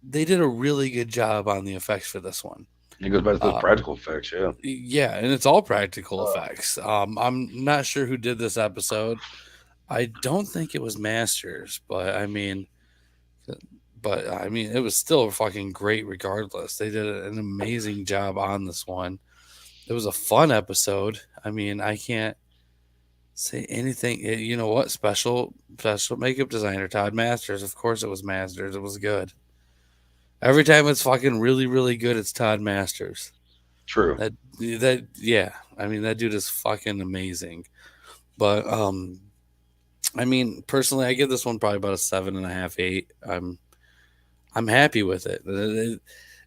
did a really good job on the effects for this one. It goes back to those Uh, practical effects, yeah. yeah, and it's all practical Uh, effects. I'm not sure who did this episode. I don't think it was Masters, but I mean, it was still fucking great regardless. They did an amazing job on this one. It was a fun episode. I mean, I can't say anything. You know what? Special makeup designer Todd Masters. Of course, it was Masters. It was good. Every time it's fucking really, really good, it's Todd Masters. True. That yeah. I mean, that dude is fucking amazing. But I mean, personally, I give this one probably about a 7.5, 8. I'm happy with it.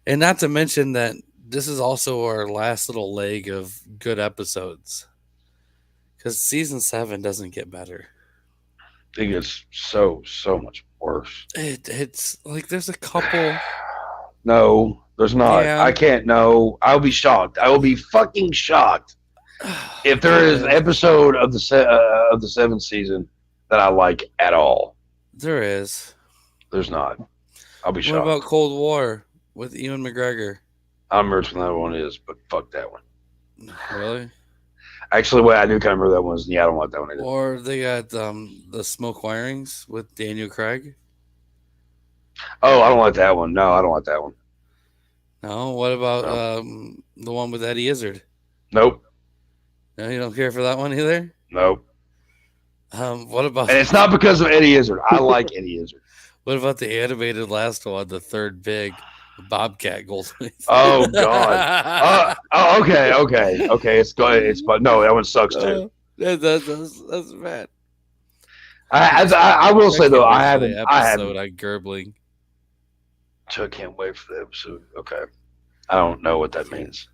And not to mention that this is also our last little leg of good episodes. Because season 7 doesn't get better. I think it's so much worse. It's like there's a couple. No, there's not. Yeah. I can't know. I'll be shocked. I will be fucking shocked if there is an episode of the 7th season that I like at all. There is. There's not. I'll be What shocked. about Cold War with Ewan McGregor? I don't remember which one that one is, but fuck that one. Really? Actually, wait, I do kind of remember that one. Yeah, I don't like that one either. Or they got the Smoke Wirings with Daniel Craig. Oh, I don't like that one. No, I don't like that one. No, what about No. the one with Eddie Izzard? Nope. No, you don't care for that one either. Nope. What about And it's not because of Eddie Izzard. I like Eddie Izzard. what about the animated last one, the third big Bobcat Goldthwait? Oh God. Okay. It's good. It's but no, that one sucks too. That's bad. I will say though, I haven't. Episode on Gerbling. So I can't wait for the episode. Okay. I don't know what that means.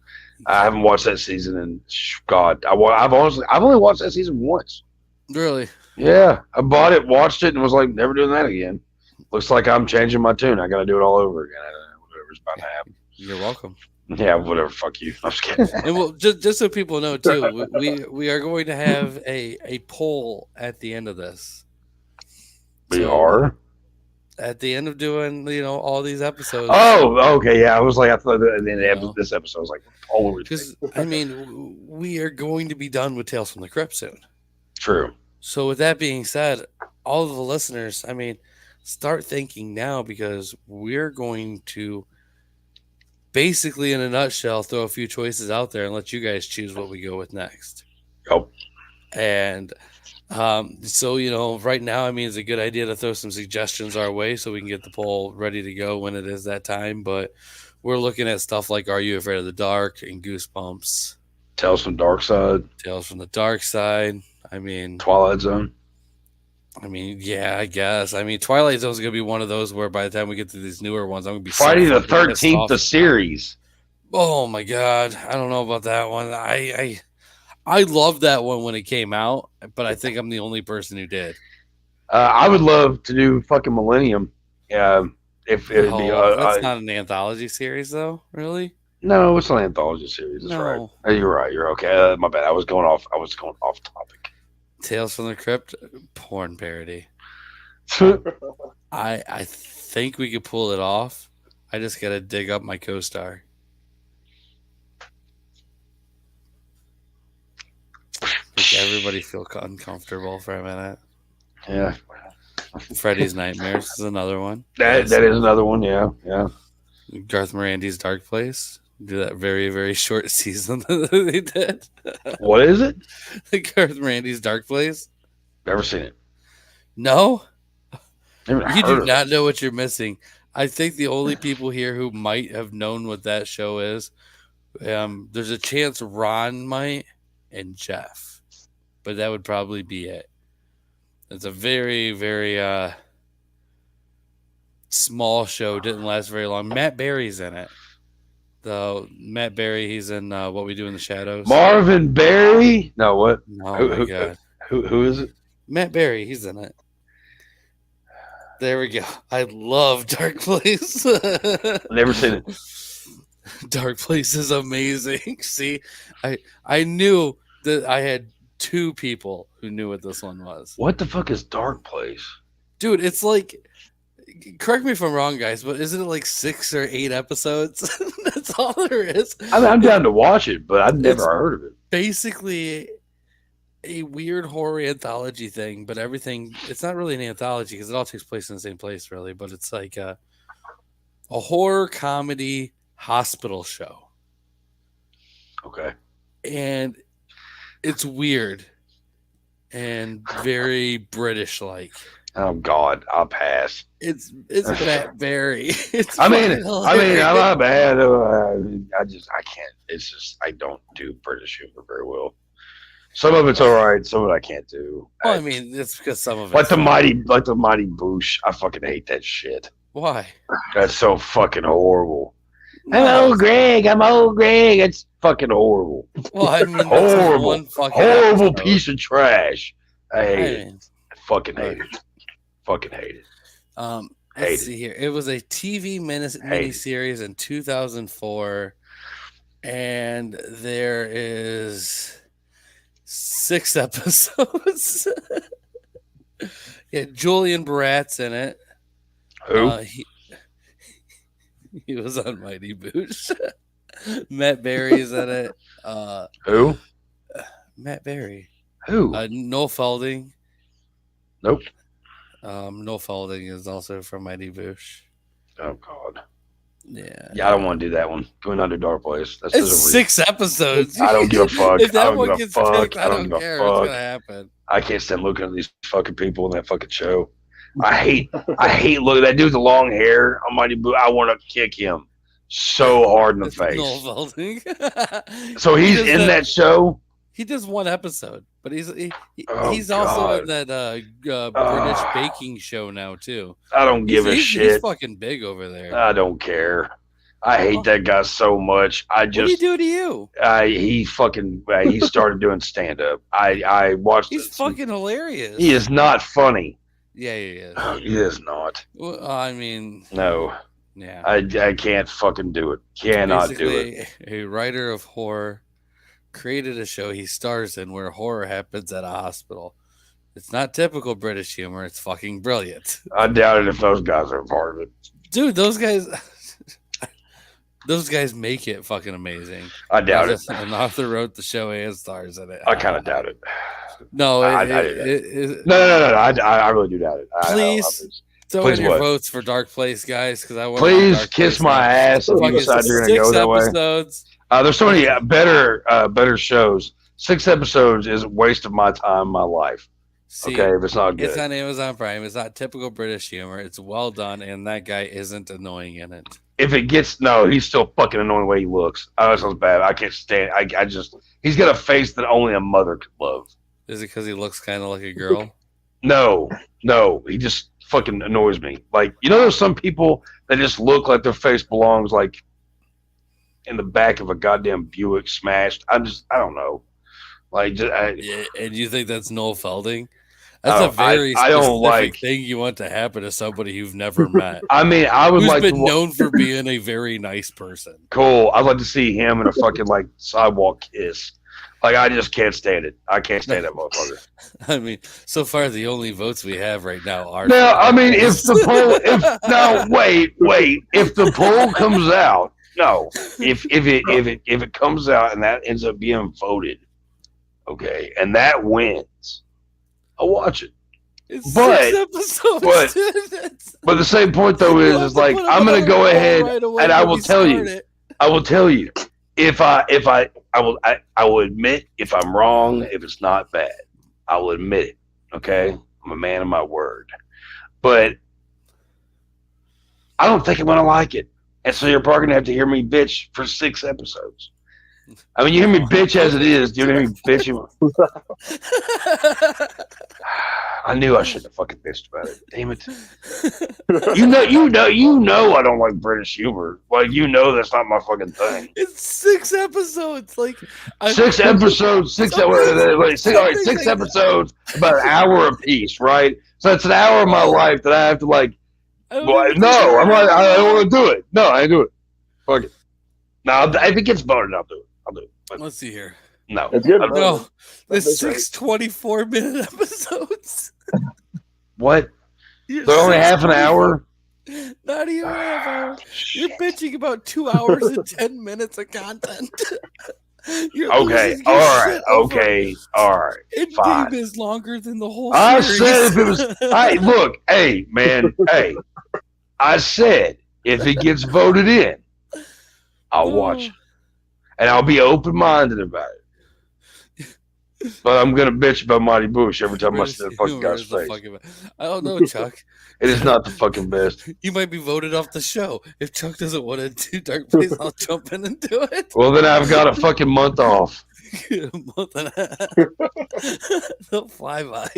I haven't watched that season, and God, I've only watched that season once. Really? Yeah, I bought it, watched it, and was like, never doing that again. Looks like I'm changing my tune. I got to do it all over again. Whatever's about to happen. You're welcome. Yeah, whatever. Fuck you. I'm just kidding. And well, just so people know too, we are going to have a poll at the end of this. We are at the end of doing all these episodes. Oh, okay, yeah. I was like, I thought at the end of this episode, I was like, holy. Because I mean, we are going to be done with Tales from the Crypt soon. True. So with that being said, all of the listeners, I mean, start thinking now because we're going to basically, in a nutshell, throw a few choices out there and let you guys choose what we go with next. Yep. And so, right now, I mean, it's a good idea to throw some suggestions our way so we can get the poll ready to go when it is that time. But we're looking at stuff like Are You Afraid of the Dark and Goosebumps. Tales from Dark Side. Tales from the Dark Side. I mean, Twilight Zone. I mean, yeah, I guess. I mean, Twilight Zone is going to be one of those where by the time we get to these newer ones, I'm going to be Friday the 13th, the series. Oh my God. I don't know about that one. I loved that one when it came out, but I think I'm the only person who did. I would love to do fucking Millennium. If it'd be. That's not an anthology series, though, really? No, it's an anthology series. That's right. Oh, you're right. You're okay. My bad. I was going off topic. Tales from the Crypt, porn parody. I think we could pull it off. I just got to dig up my co-star. Make everybody feel uncomfortable for a minute. Yeah. Freddy's Nightmares is another one. That is another one. Yeah. Garth Marenghi's Dark Place. Do that very, very short season that they did. What is it? Garth Marenghi's Dark Place. Never seen it. No? You do not it. know what you're missing. I think the only people here who might have known what that show is, there's a chance Ron might and Jeff. But that would probably be it. It's a very, very small show. Didn't last very long. Matt Berry's in it. Though Matt Berry, he's in What We Do in the Shadows. Marvin Berry? No, what? Oh my God. Who is it? Matt Berry, he's in it. There we go. I love Dark Place. Never seen it. Dark Place is amazing. See, I knew that I had two people who knew what this one was. What the fuck is Dark Place? Dude, it's like, correct me if I'm wrong, guys, but isn't it like 6 or 8 episodes? That's all there is. I mean, I'm down to watch it, but I've never heard of it. Basically a weird horror anthology thing, but it's not really an anthology because it all takes place in the same place, really, but it's like a horror comedy hospital show. Okay. And it's weird and very British-like. Oh God, I'll pass. It's Matt Berry. I'm not bad. I can't. It's just I don't do British humor very well. Some of it's all right. Some of it I can't do. Well, I mean, it's because some of it. Like the mighty Boosh. I fucking hate that shit. Why? That's so fucking horrible. I'm old Greg. It's fucking horrible. Well, I mean, horrible episode. piece of trash. I hate it. I fucking hate it. Fucking hate it. Let's see here. It was a TV miniseries in 2004, and there is 6 episodes. Yeah, Julian Barat's in it. Who? He was on Mighty Boosh. Matt Berry's in it. Who? Matt Berry. Who? Noel Fielding. Nope. Noel Fielding is also from Mighty Boosh. Oh God. Yeah. Yeah, I don't want to do that one. Going under Dark Place. That's It's 6 episodes. I don't give a fuck. If I that don't one give a gets fuck. picked, I I don't don't give a care. It's fuck. gonna happen. I can't stand looking at these fucking people in that fucking show. I hate looking at that dude with the long hair on Mighty Boo. I want to kick him so hard in the It's face. Noel Fielding. So he's in that show. He does one episode, but he's Oh, also God. in that British baking show now too. I don't give a He's shit. fucking big over there. I don't care. I hate that guy so much. What did he do to you? He started doing stand up. I watched. He's fucking hilarious. He is not funny. Yeah, he is. He is not. Well, I mean, No. yeah. I can't fucking do it. Cannot do it. Basically, a writer of horror created a show he stars in where horror happens at a hospital. It's not typical British humor. It's fucking brilliant. I doubt it if those guys are a part of it. Dude, those guys make it fucking amazing. I doubt it. An author wrote the show and stars in it. I kind of doubt it. No, No. I really do doubt it. Please throw in your votes for Dark Place, guys, because I want. Please kiss my ass if you decide you're going to go that way. There's so many better shows. 6 episodes is a waste of my time, my life. See, okay, if it's not good. It's on Amazon Prime. It's not typical British humor. It's well done, and that guy isn't annoying in it. If it gets he's still fucking annoying the way he looks. Oh, that sounds bad. I can't stand. He's got a face that only a mother could love. Is it because he looks kind of like a girl? No, he just fucking annoys me. Like, there's some people that just look like their face belongs like in the back of a goddamn Buick smashed. I don't know. Like, yeah, and you think that's Noel Fielding? That's a very specific thing you want to happen to somebody you've never met. I mean, I would who's been known for being a very nice person. Cool. I'd like to see him in a fucking like sidewalk kiss. Like, I just can't stand it. I can't stand that motherfucker. I mean, so far the only votes we have right now are. No, I mean, if the poll comes out, if it comes out and that ends up being voted, okay, and that wins, I'll watch it. It's 6 episodes. But the same point though is like I'm gonna go ahead and I will tell you. I will tell you I will admit if I'm wrong, if it's not bad. I will admit it. Okay? I'm a man of my word. But I don't think I'm gonna like it. And so you're probably gonna have to hear me bitch for 6 episodes. I mean, you hear me bitch as it is. Do you hear me bitching? I knew I shouldn't have fucking bitched about it. Damn it! You know, I don't like British humor. Like, that's not my fucking thing. It's 6 episodes. Like 6 episodes. 6 episodes. About an hour a piece, right? So it's an hour of my life that I have to like. I don't want to do it. No, I do it. Fuck it. No, if it gets voted, I'll do it. But let's see here. No. It's good. No. There's 6 24-minute episodes. What? They're only half an hour? Not even half hour. You're bitching about 2 hours and 10 minutes of content. Okay. All right. Okay. All right. Endgame is longer than the whole I series. said if it was. Look. Hey, man. Hey. I said if it gets voted in, I'll watch it. And I'll be open-minded about it. But I'm going to bitch about Mighty Boosh every time I see that fucking guy's face. I don't know, Chuck. It is not the fucking best. You might be voted off the show. If Chuck doesn't want to do Dark Place, I'll jump in and do it. Well, then I've got a fucking month off. A month and a half. They'll fly by.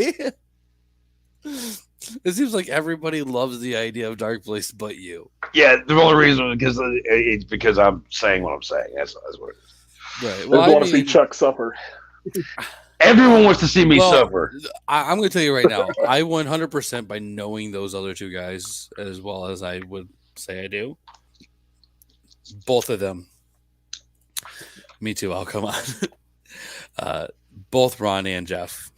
It seems like everybody loves the idea of Dark Place but you. Yeah, the only reason is because I'm saying what I'm saying. That's what it is. Right. Well, I want to see Chuck suffer. Everyone wants to see me suffer. I'm going to tell you right now, I 100% by knowing those other 2 guys as well as I would say I do. Both of them. Me too, I'll come on. Both Ron and Jeff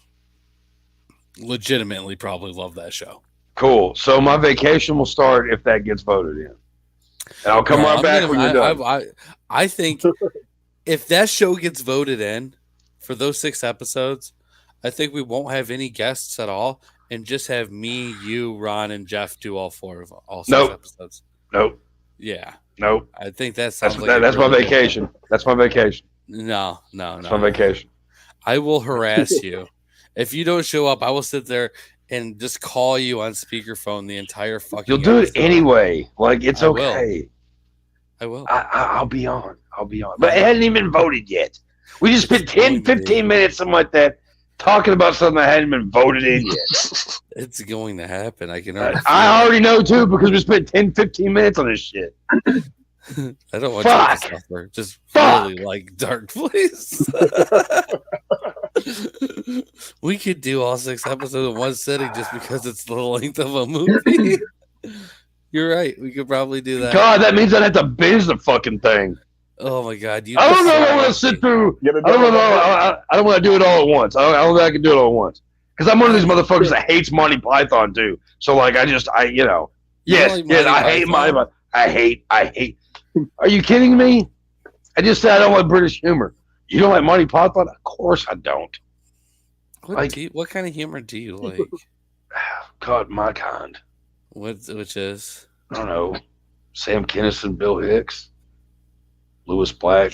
legitimately probably love that show. Cool. So my vacation will start if that gets voted in. And I'll come right back when you're done. I think if that show gets voted in, for those 6 episodes, I think we won't have any guests at all, and just have me, you, Ron, and Jeff do all 6 Nope. episodes. Nope. Yeah, Nope. I think that That's sounds like that's my vacation. That's my vacation. No. That's my vacation. I will harass you if you don't show up. I will sit there and just call you on speakerphone the entire fucking. You'll do it episode. anyway. Like it's I will. okay. I will. I'll be on. But it hasn't even been voted yet. We just spent 10, 15 minutes, something like that, talking about something that hadn't been voted in yet. It's going to happen. I can. I already know too because we spent 10, 15 minutes on this shit. I don't want you to suffer. Just really like Dark Place. We could do all 6 episodes in one sitting just because it's the length of a movie. You're right. We could probably do that. God, that means I'd have to binge the fucking thing. Oh my God! I don't know. I want to sit through. I don't want to do it all at once. I don't think I can do it all at once because I'm one of these motherfuckers that hates Monty Python too. So like, yes, I hate Monty Python. I hate. Are you kidding me? I just said I don't like British humor. You don't like Monty Python? Of course I don't. What kind of humor do you like? God, my kind. Which is? I don't know. Sam Kinison, Bill Hicks, Lewis Black,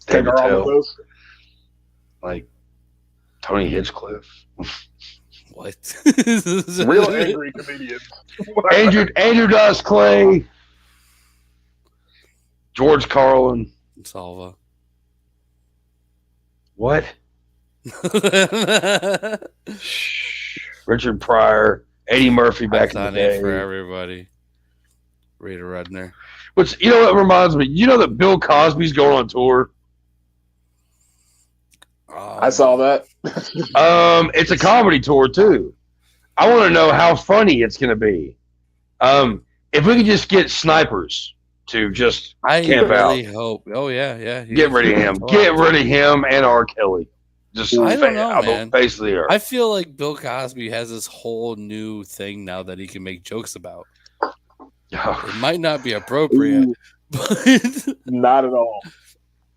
David Tell, like Tony Hinchcliffe. What? Real angry comedians. Andrew Dice Clay, George Carlin, Salva. What? Richard Pryor, Eddie Murphy back in the day. For everybody. Rita Rudner. Which, you know what reminds me? You know that Bill Cosby's going on tour? I saw that. It's a comedy tour, too. I want to know how funny it's going to be. If we could just get snipers to just camp out. I really hope. Oh, yeah. Get rid of him. Get rid of him and R. Kelly. Just I don't know, man. Face of the earth. I feel like Bill Cosby has this whole new thing now that he can make jokes about. It might not be appropriate, but not at all.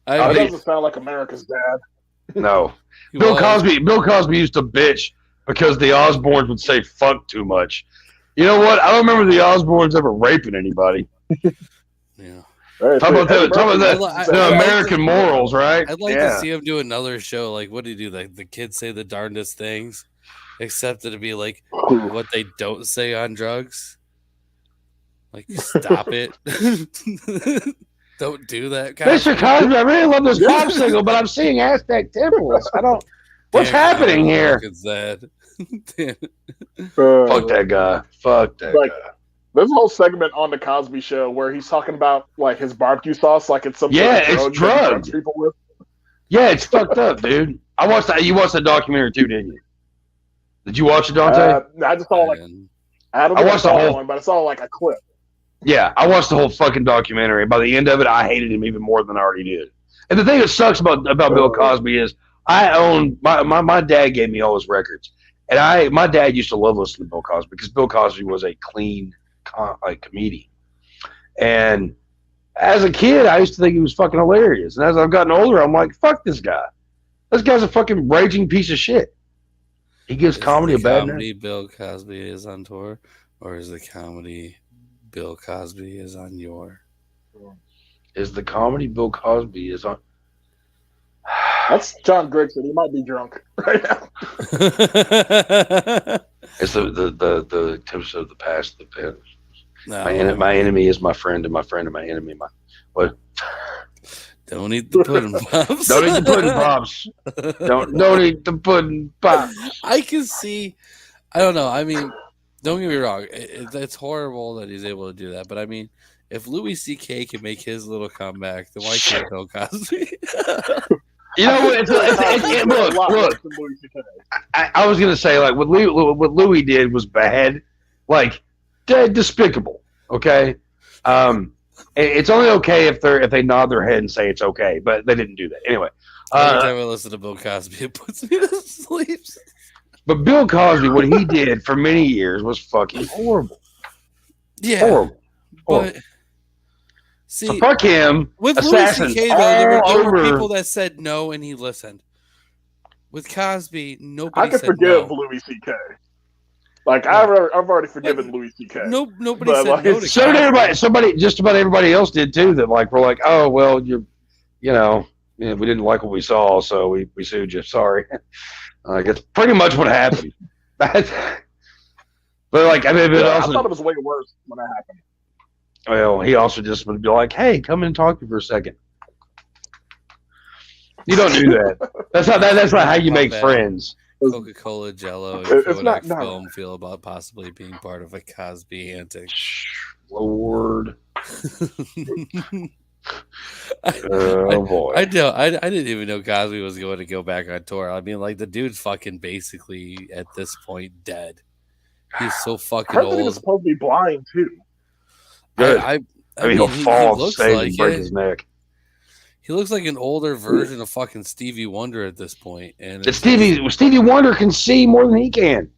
It doesn't sound like America's dad. No. Bill Cosby used to bitch because the Osbournes would say fuck too much. You know what? I don't remember the Osbournes ever raping anybody. Yeah. Right, Talk about that. American morals, right? I'd like to see him do another show. Like, what do you do? Like, the kids say the darndest things, except it'd be like what they don't say on drugs. Like, stop it. Don't do that. Mr. Cosby, I really love this pop single, but I'm seeing Aztec temples. I don't. What's happening here? Fuck that guy. Fuck that guy. There's a whole segment on the Cosby Show where he's talking about like his barbecue sauce, like it's some it's drugged. People with. Yeah, it's fucked up, dude. I watched that. You watched the documentary too, didn't you? Did you watch it, Donte? I just saw like I watched the whole one, but I saw like a clip. Yeah, I watched the whole fucking documentary. By the end of it, I hated him even more than I already did. And the thing that sucks about Bill Cosby is I own my dad gave me all his records, and my dad used to love listening to Bill Cosby because Bill Cosby was a clean comedian. And as a kid, I used to think he was fucking hilarious. And as I've gotten older, I'm like, fuck this guy. This guy's a fucking raging piece of shit. He gives comedy a bad name. Bill Cosby is on tour, or is the comedy Bill Cosby is on your? Is the comedy Bill Cosby is on? That's John Grigson. He might be drunk right now. It's the tips of the past. No. My enemy is my friend, and my friend is my enemy. What? Don't eat the pudding pops. Don't eat the pudding pops. Don't eat the pudding pops. I can see. I don't know. I mean, don't get me wrong. It's horrible that he's able to do that. But I mean, if Louis C.K. can make his little comeback, then why can't Bill Cosby? You know what? Look. I was gonna say like what Louis did was bad, like despicable. Okay, it's only okay if they nod their head and say it's okay, but they didn't do that anyway. Every time I listen to Bill Cosby, it puts me to sleep. But Bill Cosby, what he did for many years was fucking horrible. Yeah, horrible. But see, so fuck him. With Louis C.K. though, there were people that said no, and he listened. With Cosby, I nobody could said forgive no. Louis C.K. Like Yeah. I've already forgiven Louis C.K. Nobody But, said like, no to So did Cosby. just about everybody else did too. That like we're like, oh well, you know, we didn't like what we saw, so we sued you. Sorry. Like it's pretty much what happened. But like I mean, but Yeah, I also, thought it was way worse when that happened. well, he also just would be like, hey, come in and talk to me for a second. You don't do that. That's not how you make friends. Coca-Cola, Jello, and It's not Kodak Film feel about possibly being part of a Cosby antic. Lord. I, Oh boy. I didn't even know Cosby was going to go back on tour. I mean, like the dude's fucking basically at this point dead. He's so I fucking heard that he was old. supposed to be blind too. Good. I I mean, he'll he fall off the looks stage like and break it. his neck. He looks like an older version of fucking Stevie Wonder at this point. And it's Stevie Wonder can see more than he can.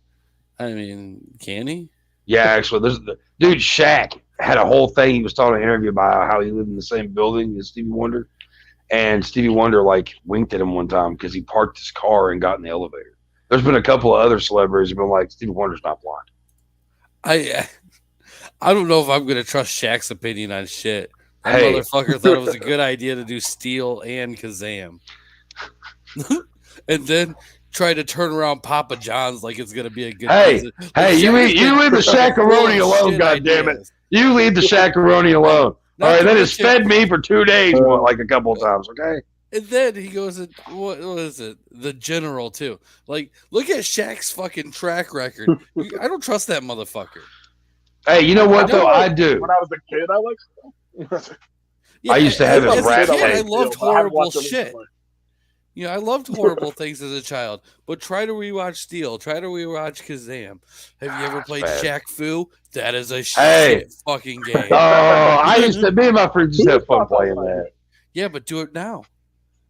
I mean, can he? Yeah, actually, there's the dude Shaq had a whole thing. He was talking in an interview about how he lived in the same building as Stevie Wonder, and Stevie Wonder like winked at him one time because he parked his car and got in the elevator. There's been a couple of other celebrities who've been like, Stevie Wonder's not blind. I don't know if I'm gonna trust Shaq's opinion on shit. That Hey. motherfucker thought it was a good idea to do Steel and Kazam. And then try to turn around Papa John's like it's gonna be a good Hey, business. hey, you leave the shakaroni alone, goddammit. You leave the shakaroni alone. All right, that has fed me for 2 days, like a couple of times, okay? And then he goes and what is it? The General too. Like, look at Shaq's fucking track record. I don't trust that motherfucker. Hey, you know what though? I do. When I was a kid, I liked stuff. Yeah, I used to have his rap kid, I tape. loved But I haven't horrible watched them shit. recently. You know, I loved horrible things as a child. But try to rewatch Steel. Try to rewatch Kazam. Have you ever played bad. Shaq Fu? That is a Hey. shit fucking game. Me and my friends just have fun playing that. Yeah, but do it now.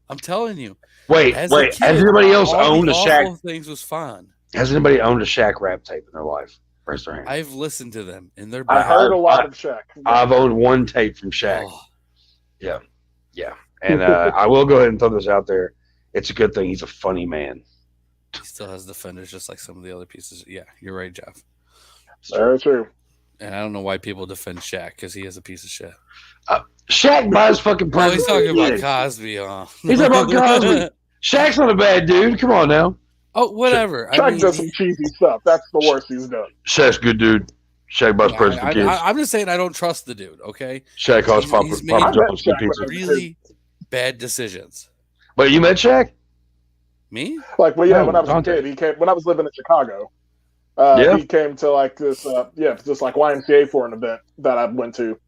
I'm telling you. Wait, As has a kid, anybody else all owned the a Shaq? awful things was fun. Has anybody owned a Shaq rap tape in their life? Raise their hand. I've listened to them, and they're I bad. heard a lot of Shaq. I've owned one tape from Shaq. Oh, Yeah. And I will go ahead and throw this out there. It's a good thing he's a funny man. he still has defenders just like some of the other pieces. Yeah, you're right, Jeff. Very true. And I don't know why people defend Shaq because he is a piece of shit. Shaq buys fucking Oh, presents. he's talking for about kids. Cosby, huh? He's talking about Cosby. Shaq's not a bad dude. Come on now. Oh, whatever. Shaq does some cheesy stuff. That's the worst he's done. Shaq's a good dude. Shaq buys presents for kids. I'm just saying I don't trust the dude, okay? Shaq costs he's made Papa John's good pizza. really bad decisions. But you met Shaq? Me? Like, well, yeah, No, when I was Donte. a kid, he came. When I was living in Chicago, Yeah. he came to like this, just like YMCA for an event that I went to.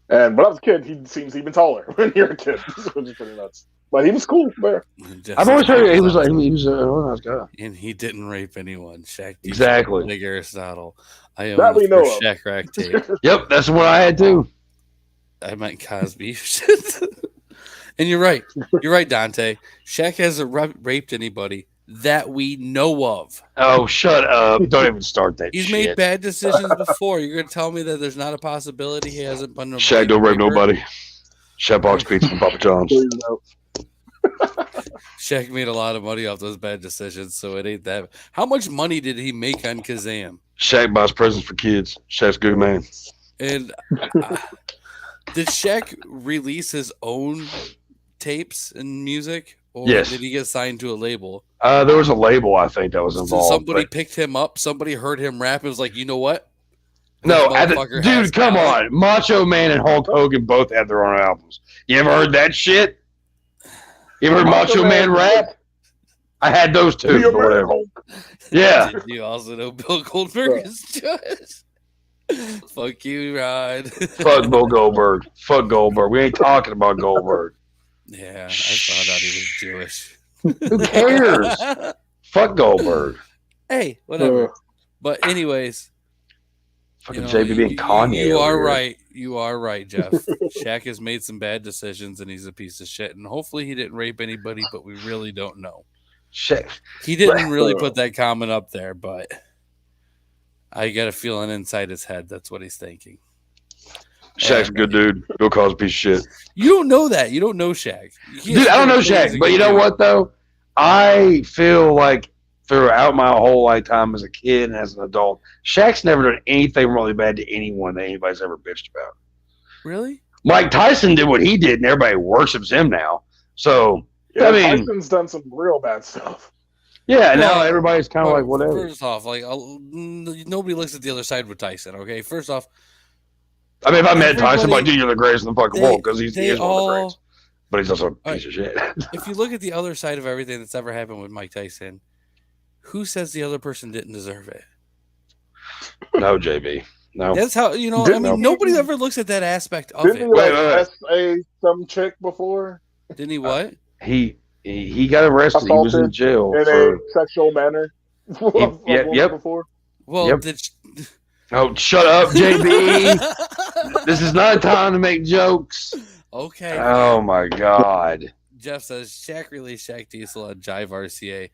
And when I was a kid, he seems even taller when you're a kid, which is pretty nuts. But he was cool there. I've always heard he was a nice guy. And he didn't rape anyone. Shaq. Exactly. Big Aristotle. I own That we the know first of. Shaq rack tape. Yep, that's what I had too. I meant Cosby. And you're right. You're right, Dante. Shaq hasn't raped anybody that we know of. Oh, shut up. Don't even start that He's shit. made bad decisions before. You're going to tell me that there's not a possibility he hasn't been a Shaq don't rape raper? nobody. Shaq box pizza from Papa John's. Please no. Shaq made a lot of money off those bad decisions, so it ain't that. How much money did he make on Kazam? Shaq buys presents for kids. Shaq's a good man. And did Shaq release his own tapes and music? Or Yes. did he get signed to a label? There was a label, I think, that was So involved. somebody but- picked him up. Somebody heard him rap and was like, you know what? No, This motherfucker has dude, come talent. on. Macho Man and Hulk Hogan both had their own albums. You ever heard that shit? You ever heard Macho Man rap? I had those too. Be a Or man, whatever. Hulk. Yeah. Did you also know Bill Goldberg is judge? Fuck you, Rod. Fuck Bill Goldberg. Fuck Goldberg. We ain't talking about Goldberg. Yeah, I found out he was Jewish. Who cares? Fuck Goldberg. Hey, whatever. But anyways, Fucking JB being Kanye. You over are here. right. You are right, Jeff. Shaq has made some bad decisions, and he's a piece of shit. And hopefully, he didn't rape anybody, but we really don't know. Shaq. He didn't really put that comment up there, but I get a feeling inside his head that's what he's thinking. Shaq's a good dude. Bill Cosby's piece of shit. You don't know that. You don't know Shaq. Dude, I don't know Shaq, but you know what though? I feel like throughout my whole lifetime as a kid and as an adult, Shaq's never done anything really bad to anyone that anybody's ever bitched about. Really? Mike Tyson did what he did, and everybody worships him now. So, Yeah, I mean, Tyson's done some real bad stuff. yeah, now Well, everybody's kind of like, whatever. First off, like nobody looks at the other side with Tyson. Okay, first off, I mean, if I met Tyson, I'm like, everybody- dude, you're the greatest in the fucking world because he they is one of the all- greats. But he's also a All piece of shit. if you look at the other side of everything that's ever happened with Mike Tyson, who says the other person didn't deserve it? No, JB. No. That's how I Didn't mean, he- nobody ever looks at that aspect of Didn't it. he like Wait. SA some chick before Didn't he? What? He got arrested. He was in Assaulted jail in for. a sexual manner? Yep. Before. Well, Yep. Oh, shut up, JB. This is not a time to make jokes. Okay. Oh my God. Jeff says Shaq released Shaq Diesel on Jive RCA.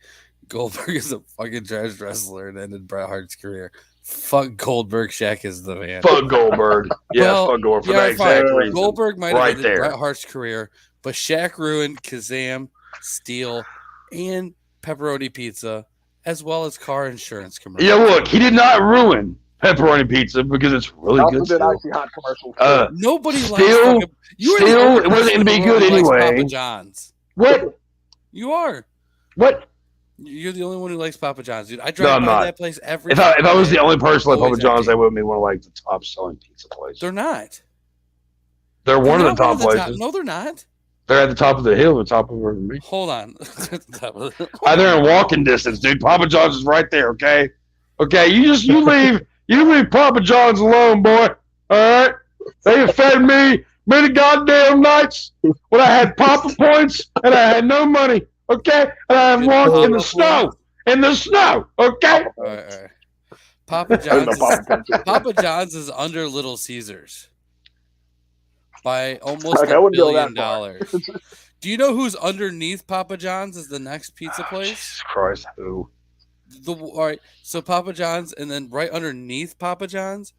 Goldberg is a fucking trash wrestler and ended Bret Hart's career. Fuck Goldberg. Shaq is the man. Fuck Goldberg. Yeah, Well, fuck Goldberg for yeah, that exact fine. reason. Goldberg might have Right ended there. Bret Hart's career, but Shaq ruined Kazam, Steel, and pepperoni pizza, as well as car insurance commercials. Yeah, look, he did not ruin pepperoni pizza because it's really Also good. did Still. Icy Hot commercials. Nobody likes Still- fucking. You are still, the only it wasn't person gonna be in the world good who likes anyway. Papa John's. What? You are. What? You're the only one who likes Papa John's, dude. I No, drive I'm by not. that place every. If I was the only person like Always Papa John's, empty. they wouldn't be one of like the top selling pizza places. They're not. They're one They're of the not top places. No, they're not. They're at the top of the hill, the top of me. Hold on. They're in walking distance, dude. Papa John's is right there. Okay. You leave Papa John's alone, boy. All right. They have fed me many goddamn nights when I had Papa points and I had no money. Okay, and I have walked in the snow. In the snow. Okay. All right. Papa John's is under Little Caesars by almost Like, I $1 wouldn't go billion. that far. Do you know who's underneath Papa John's is the next pizza place? Jesus Christ, who? All right, so Papa John's, and then right underneath Papa John's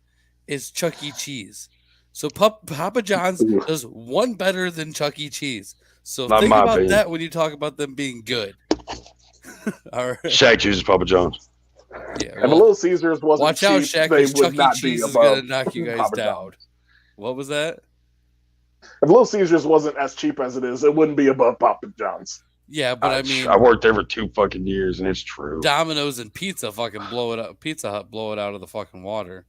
is Chuck E. Cheese. So Papa John's does one better than Chuck E. Cheese. So Not think my about opinion. that when you talk about them being good. All right. Shaq chooses Papa John's. Yeah. If well, Little Caesars wasn't watch cheap, out, Shaq, they because would Chuck E. not be Cheese is above going to knock you guys Papa down. John's. What was that? If Little Caesars wasn't as cheap as it is, it wouldn't be above Papa John's. Yeah, but I mean, I worked there for 2 fucking years, and it's true. Domino's and Pizza fucking blow it up. Pizza Hut blow it out of the fucking water.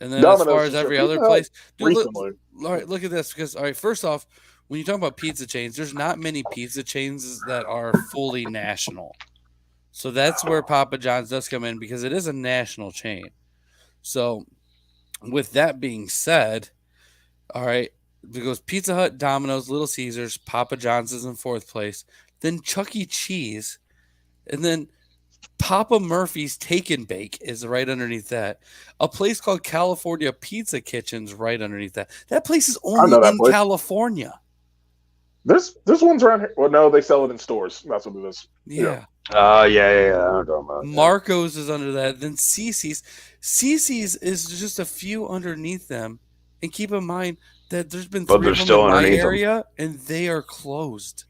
And then Domino's as far as for every sure. other Pizza Hut place, dude, Recently, all right, look at this. Because all right, first off, when you talk about pizza chains, there's not many pizza chains that are fully national. So that's where Papa John's does come in because it is a national chain. So with that being said, all right, because Pizza Hut, Domino's, Little Caesars, Papa John's is in 4th place, then Chuck E. Cheese, and then Papa Murphy's Take and Bake is right underneath that. A place called California Pizza Kitchen's right underneath that. That place is only know that in place. California. there's ones around here. Well, no, they sell it in stores. That's what it is. Yeah. Yeah. I don't know about that. Marco's is under that. Then Cece's. Cece's is just a few underneath them. And keep in mind that there's been But 3 they're of them still in my underneath them. area, and they are closed.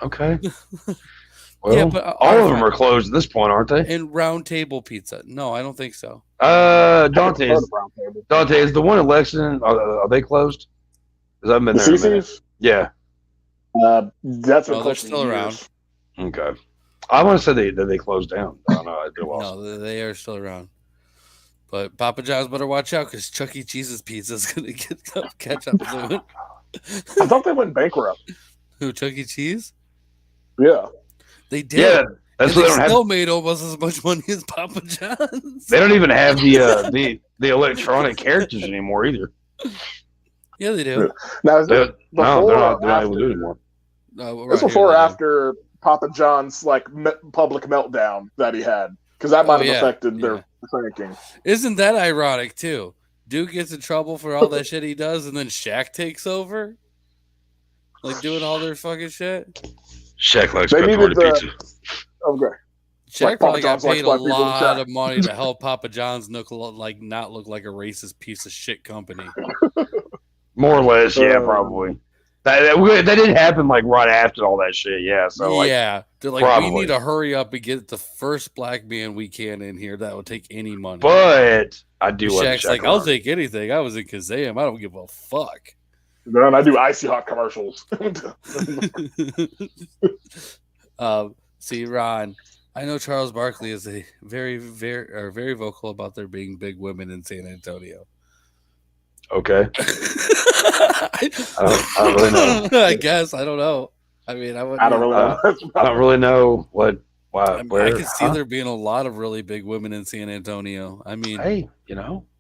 Okay. Well, Yeah, but, all of them are closed at this point, aren't they? And Round Table Pizza. No, I don't think so. Dante Heard is of Brown Table. Dante is the one in Lexington. Are they closed? Because I've been The there. A minute. CC's? Yeah. That's been No, they're close to still around. years. Okay. I want to say that they closed down. I don't know. I do also. No, they are still around. But Papa John's better watch out because Chuck E. Cheese's pizza is going to catch up soon. I thought they went bankrupt. Who, Chuck E. Cheese? Yeah. They did. Yeah, that's and what they they don't still have. made almost as much money as Papa John's. They don't even have the electronic characters anymore either. Yeah, they do. Now, is it No, they're not. before They're not able to do after- it anymore. It's before or after Papa John's public meltdown that he had, because that might have affected their ranking. Isn't that ironic too? Duke gets in trouble for all that shit he does, and then Shaq takes over, like doing all their fucking shit. Shaq likes They pepperoni needed the- pizza. Okay. Shaq Like Papa probably got John's likes paid a black people and lot Shaq. of money to help Papa John's not look like a racist piece of shit company. More or less, yeah, Uh, probably. That didn't happen like right after all that shit. Yeah. So yeah, they're like, probably. we need to hurry up and get the first black man we can in here that will take any money. But I do love Shaq's like, I'll take anything. I was in Kazam. I don't give a fuck. Then I do Icy Hot commercials. See, Ron, I know Charles Barkley is a very vocal about there being big women in San Antonio. Okay. I don't really know. I guess I don't know. I mean, I don't really know. I don't really know where. I can see there being a lot of really big women in San Antonio. I mean, hey,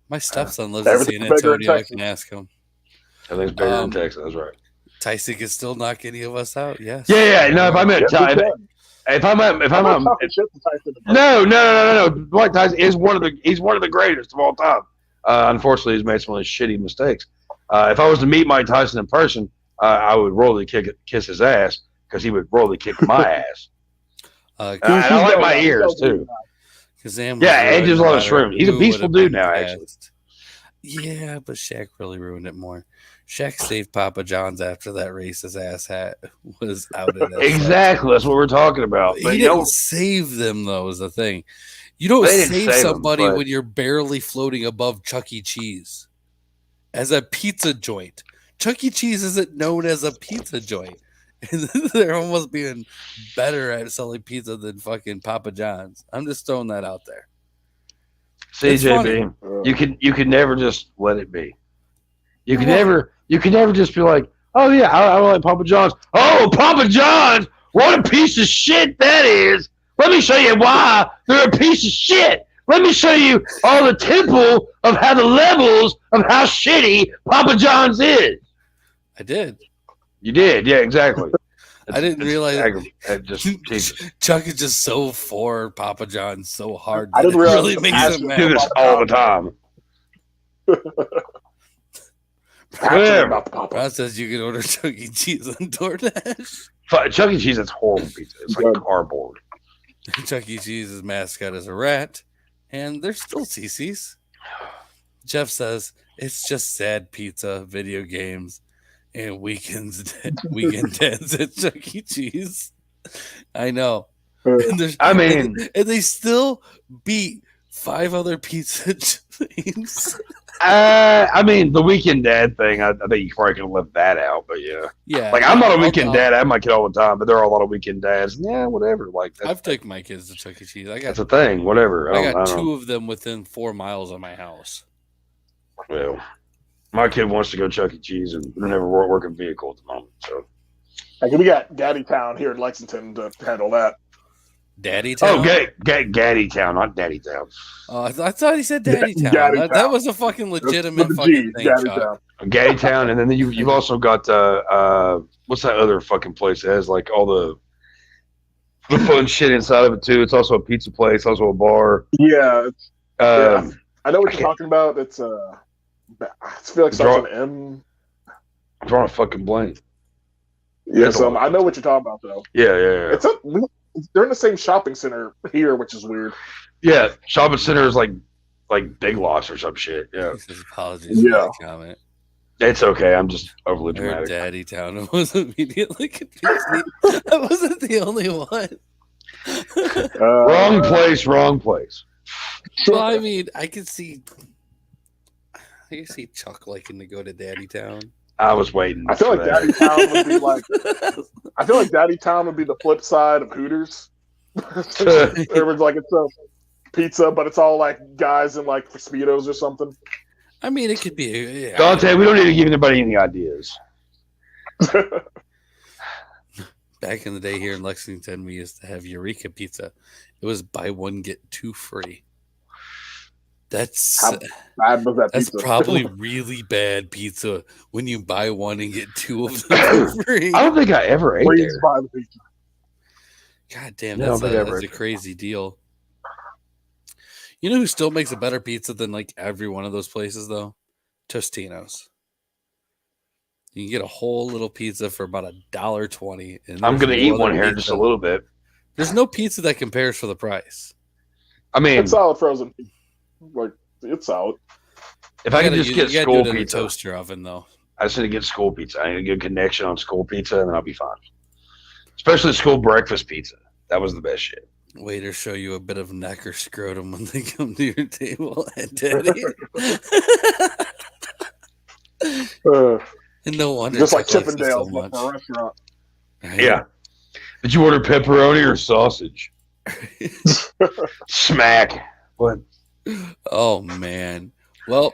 my stepson lives in San Antonio. I can ask him. Everything's bigger in Texas. That's right. Tyson can still knock any of us out. Yes. Yeah. No, if I'm at no. Dwight Tyson is he's one of the greatest of all time. Unfortunately, he's made some really shitty mistakes. If I was to meet Mike Tyson in person, I would royally kiss his ass because he would royally kick my ass. And I like my ears too. And there's a lot of shrooms. He's a peaceful dude now, actually. Yeah, but Shaq really ruined it more. Shaq saved Papa John's after that racist ass hat was outed. Exactly, that's what we're talking about. But he didn't save them, though, is the thing. You don't save somebody when you're barely floating above Chuck E. Cheese as a pizza joint. Chuck E. Cheese isn't known as a pizza joint. And they're almost being better at selling pizza than fucking Papa John's. I'm just throwing that out there. CJB, you can never just let it be. You can never just be like, oh yeah, I like Papa John's. Oh, Papa John's, what a piece of shit that is. Let me show you why they're a piece of shit. Let me show you all the temple of how the levels of how shitty Papa John's is. I did. You did, yeah, exactly. I didn't realize Chuck is just so for Papa John's so hard. I didn't realize really makes him mad. Do this all the time. Ron says you can order Chuck E. Cheese on DoorDash. Chuck E. Cheese, that's horrible pizza. It's like cardboard. Chuck E. Cheese's mascot is a rat, and they're still CC's. Jeff says it's just sad pizza, video games, and weekend dads at Chuck E. Cheese. I know. And they still beat 5 other pizza chains. The weekend dad thing, I think you probably could have left that out, but yeah. Yeah. Like, I'm not a weekend dad. I have my kid all the time, but there are a lot of weekend dads. Yeah, whatever. Like, I've taken my kids to Chuck E. Cheese. That's a thing. Whatever. I got 2 of them within 4 miles of my house. Well, my kid wants to go Chuck E. Cheese, and we don't have a working vehicle at the moment. So, we got Gaddy Town here in Lexington to handle that. Daddy Town? Oh, Gaddy Town, not Daddy Town. Oh, I thought he said Daddy Town. That was a fucking legitimate fucking thing. Gaddy Town, and then you've also got what's that other fucking place that has like all the fun shit inside of it too? It's also a pizza place, also a bar. Yeah, I know what you're talking about. It's I feel like it starts with an M. I'm drawing a fucking blank. Yeah, I know what you're talking about though. Yeah. They're in the same shopping center here, which is weird. Yeah, shopping center is like Big Lots or some shit. Yeah. Apologies for that comment. It's okay. I'm just overly dramatic. Daddy Town. I was immediately confused. I wasn't the only one. Wrong place. Well, I mean, I can see Chuck liking to go to Daddy Town. I was waiting. I feel like Daddy Town would be like. I feel like Daddy Town would be the flip side of Hooters. Everyone's like it's a pizza, but it's all like guys in like Speedos or something. I mean, it could be. Dante, we don't need to give anybody any ideas. Back in the day here in Lexington, we used to have Eureka Pizza. It was buy one get 2 free. How bad was that that's pizza? probably really bad pizza when you buy one and get 2 of them for free. I don't think I ever ate there. Buy the pizza. God damn, that's a crazy deal. You know who still makes a better pizza than like every one of those places though? Tostino's. You can get a whole little pizza for about $1.20. I'm gonna eat one here in just a little bit. There's no pizza that compares for the price. I mean, it's solid frozen pizza. Like it's solid. If I could just get school pizza, in a toaster oven though. I just need to get school pizza. I need a good connection on school pizza, and then I'll be fine. Especially school breakfast pizza. That was the best shit. Waiters show you a bit of neck or scrotum when they come to your table, and Daddy. And no wonder Just like Chuck likes it Chippendales so much. for a restaurant. Right? Yeah. Did you order pepperoni or sausage? Smack. What? Oh man. Well,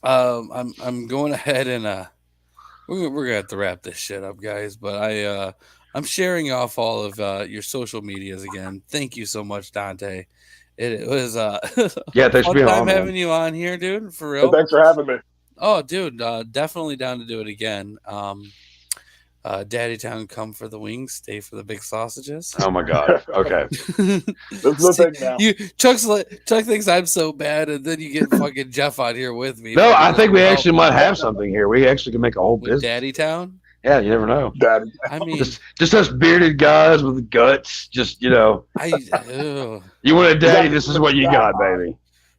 I'm going ahead and we're gonna have to wrap this shit up, guys. But I'm sharing off all of your social medias again. Thank you so much, Donte. It was Yeah, thanks for fun being time on, man. having you on here, dude. For So real. thanks for having me. Oh, dude, definitely down to do it again. Daddy Town, come for the wings, stay for the big sausages. Oh my god. Okay. That's the thing now. Chuck thinks I'm so bad, and then you get fucking Jeff out here with me. No, I think we Help actually might have something here. We actually can make a whole with business. Daddy Town. Yeah, you never know. Daddy. I mean, Just us bearded guys with guts. Just, you know, ugh. you want a daddy, this is what you got, baby.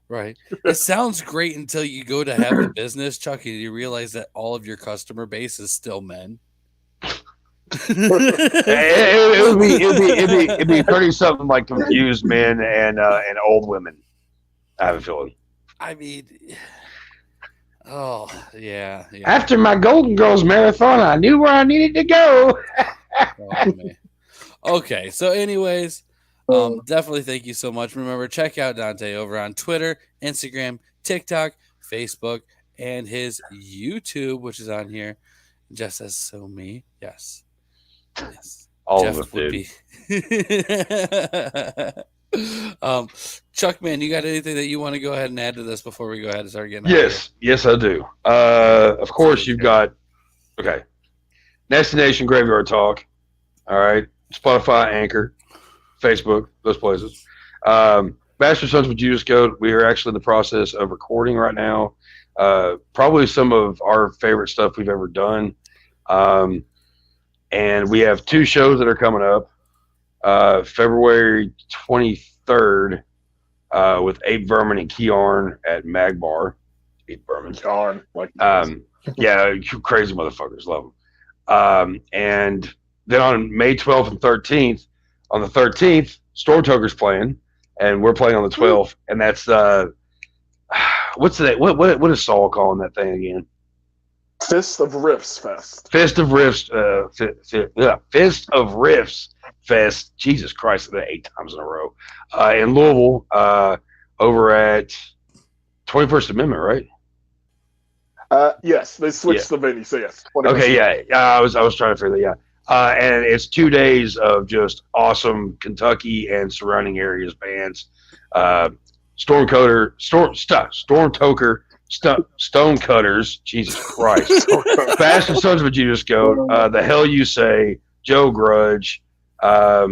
Right. It sounds great until you go to have the business, Chuck, and you realize that all of your customer base is still men. It'd be pretty something like confused men and old women. I have a feeling. I mean, oh yeah. After my Golden Girls marathon, I knew where I needed to go. Oh, man. Okay, so anyways, definitely thank you so much. Remember, check out Donte over on Twitter, Instagram, TikTok, Facebook, and his YouTube, which is on here. Just as so me, yes. All Jeff of it, would dude. be. Chuck, man, you got anything that you want to go ahead and add to this before we go ahead and start getting? Yes, I do. Of course, you've got Destination Graveyard Talk. All right, Spotify, Anchor, Facebook, those places. Bastard Sons with Judas Goat. We are actually in the process of recording right now. Probably some of our favorite stuff we've ever done. And we have 2 shows that are coming up. February 23rd with Abe Vermin and Kearn at Magbar. Abe Vermin. Darn. Like, Yeah, crazy motherfuckers. Love them. And then on May 12th and 13th, on the 13th, Stormtoker's playing, and we're playing on the 12th. And that's, what's that? What is Saul calling that thing again? Fist of Riffs Fest. Fist of Riffs Fest. Jesus Christ, that 8 times in a row. In Louisville, over at 21st Amendment, right? Yes, they switched the venue, so yes. Okay, yeah. I was trying to figure that. Yeah. And it's 2 days of just awesome Kentucky and surrounding areas bands. Stormtoker, Stonecutters, Jesus Christ, Bastard Sons of a Judas Goat, The Hell You Say, Joe Grudge, a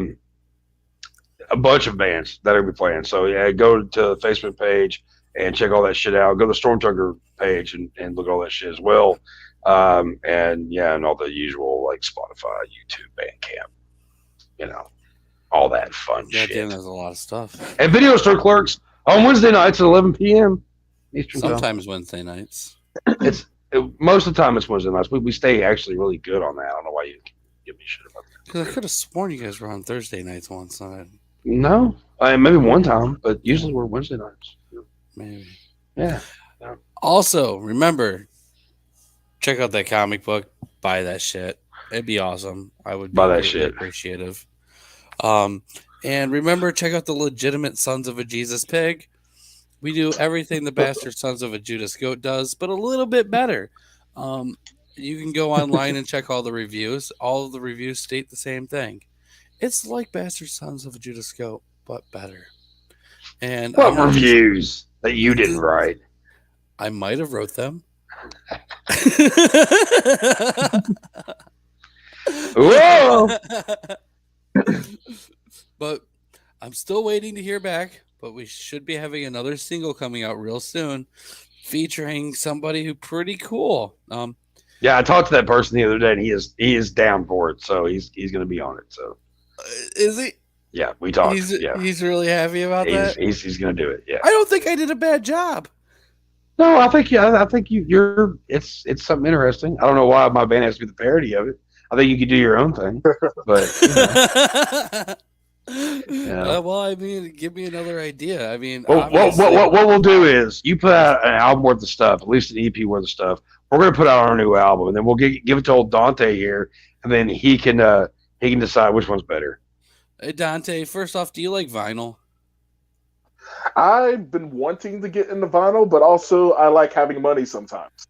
bunch of bands that are going to be playing. So yeah, go to the Facebook page and check all that shit out. Go to the Stormtoker page and look at all that shit as well. And all the usual like Spotify, YouTube, Bandcamp, all that fun shit. Damn, there's a lot of stuff. And Video Store Clerks on Wednesday nights at 11 p.m. Eastern time. Sometimes Wednesday nights. Most of the time it's Wednesday nights. We stay actually really good on that. I don't know why you give me shit about that. Because I could have sworn you guys were on Thursday nights once. No, maybe one time, but usually we're Wednesday nights. Maybe. Yeah. Also, remember, check out that comic book. Buy that shit. It'd be awesome. I would buy that really shit. Appreciative. And remember, check out the Legitimate Sons of a Jesus Pig. We do everything the Bastard Sons of a Judas Goat does, but a little bit better. You can go online and check all the reviews. All of the reviews state the same thing. It's like Bastard Sons of a Judas Goat, but better. And what reviews that you didn't write? I might have wrote them. Whoa! But I'm still waiting to hear back. But we should be having another single coming out real soon, featuring somebody who's pretty cool. Yeah, I talked to that person the other day, and he is down for it. So he's going to be on it. So is he? Yeah, we talked. He's really happy about that. He's going to do it. Yeah. I don't think I did a bad job. No, I think you're. It's something interesting. I don't know why my band has to be the parody of it. I think you could do your own thing, but Well, I mean, give me another idea. I mean, Well, obviously, what we'll do is you put out an album worth of stuff, at least an EP worth of stuff. We're going to put out our new album, and then we'll give it to old Donte here, and then he can decide which one's better. Hey, Donte, first off, do you like vinyl? I've been wanting to get into vinyl, but also I like having money sometimes.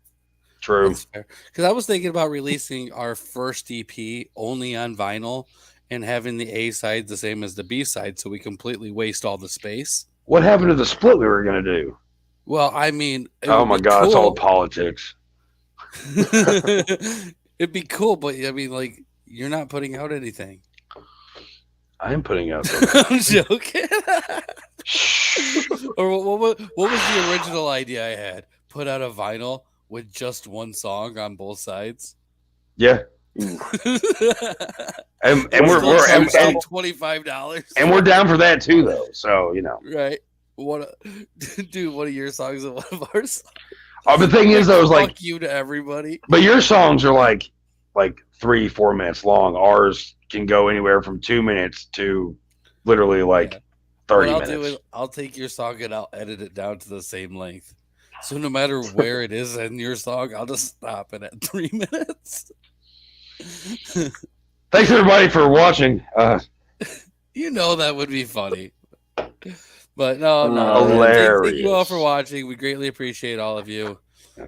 True. Because I was thinking about releasing our first EP only on vinyl and having the A side the same as the B side, so we completely waste all the space. What happened to the split we were going to do? Well, I mean, oh my God, it's all politics. It'd be cool, but I mean, like, you're not putting out anything. I am putting out something. I'm joking. Or what was the original idea I had? Put out a vinyl with just one song on both sides. Yeah. and we're $25, and we're down for that too, though. So right? Dude, one of your songs and one of our songs. Oh, the thing is, though, is like fuck you to everybody. But your songs are like 3-4 minutes long. Ours can go anywhere from 2 minutes to literally 30 minutes. I'll take your song and I'll edit it down to the same length. So no matter where it is in your song, I'll just stop it at 3 minutes. Thanks everybody for watching. That would be funny. But no. Hilarious. Thank you all for watching. We greatly appreciate all of you.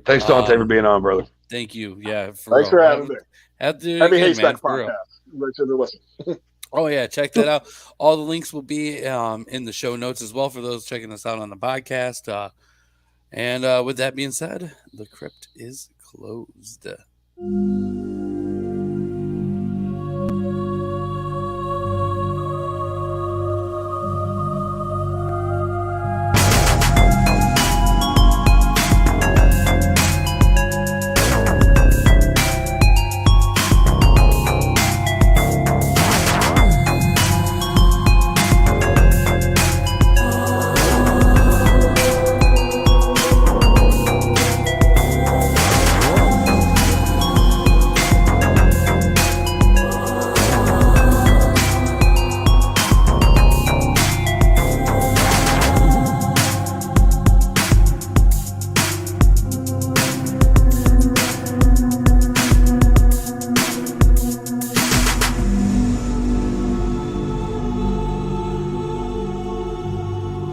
Thanks, Donte, for being on, brother. Thank you. Yeah. Thanks for having me. Happy Haystack Podcast. Listen. Oh yeah, check that out. All the links will be in the show notes as well for those checking us out on the podcast. And with that being said, the crypt is closed.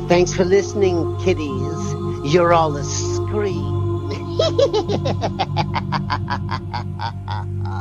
Thanks for listening, kiddies. You're all a scream.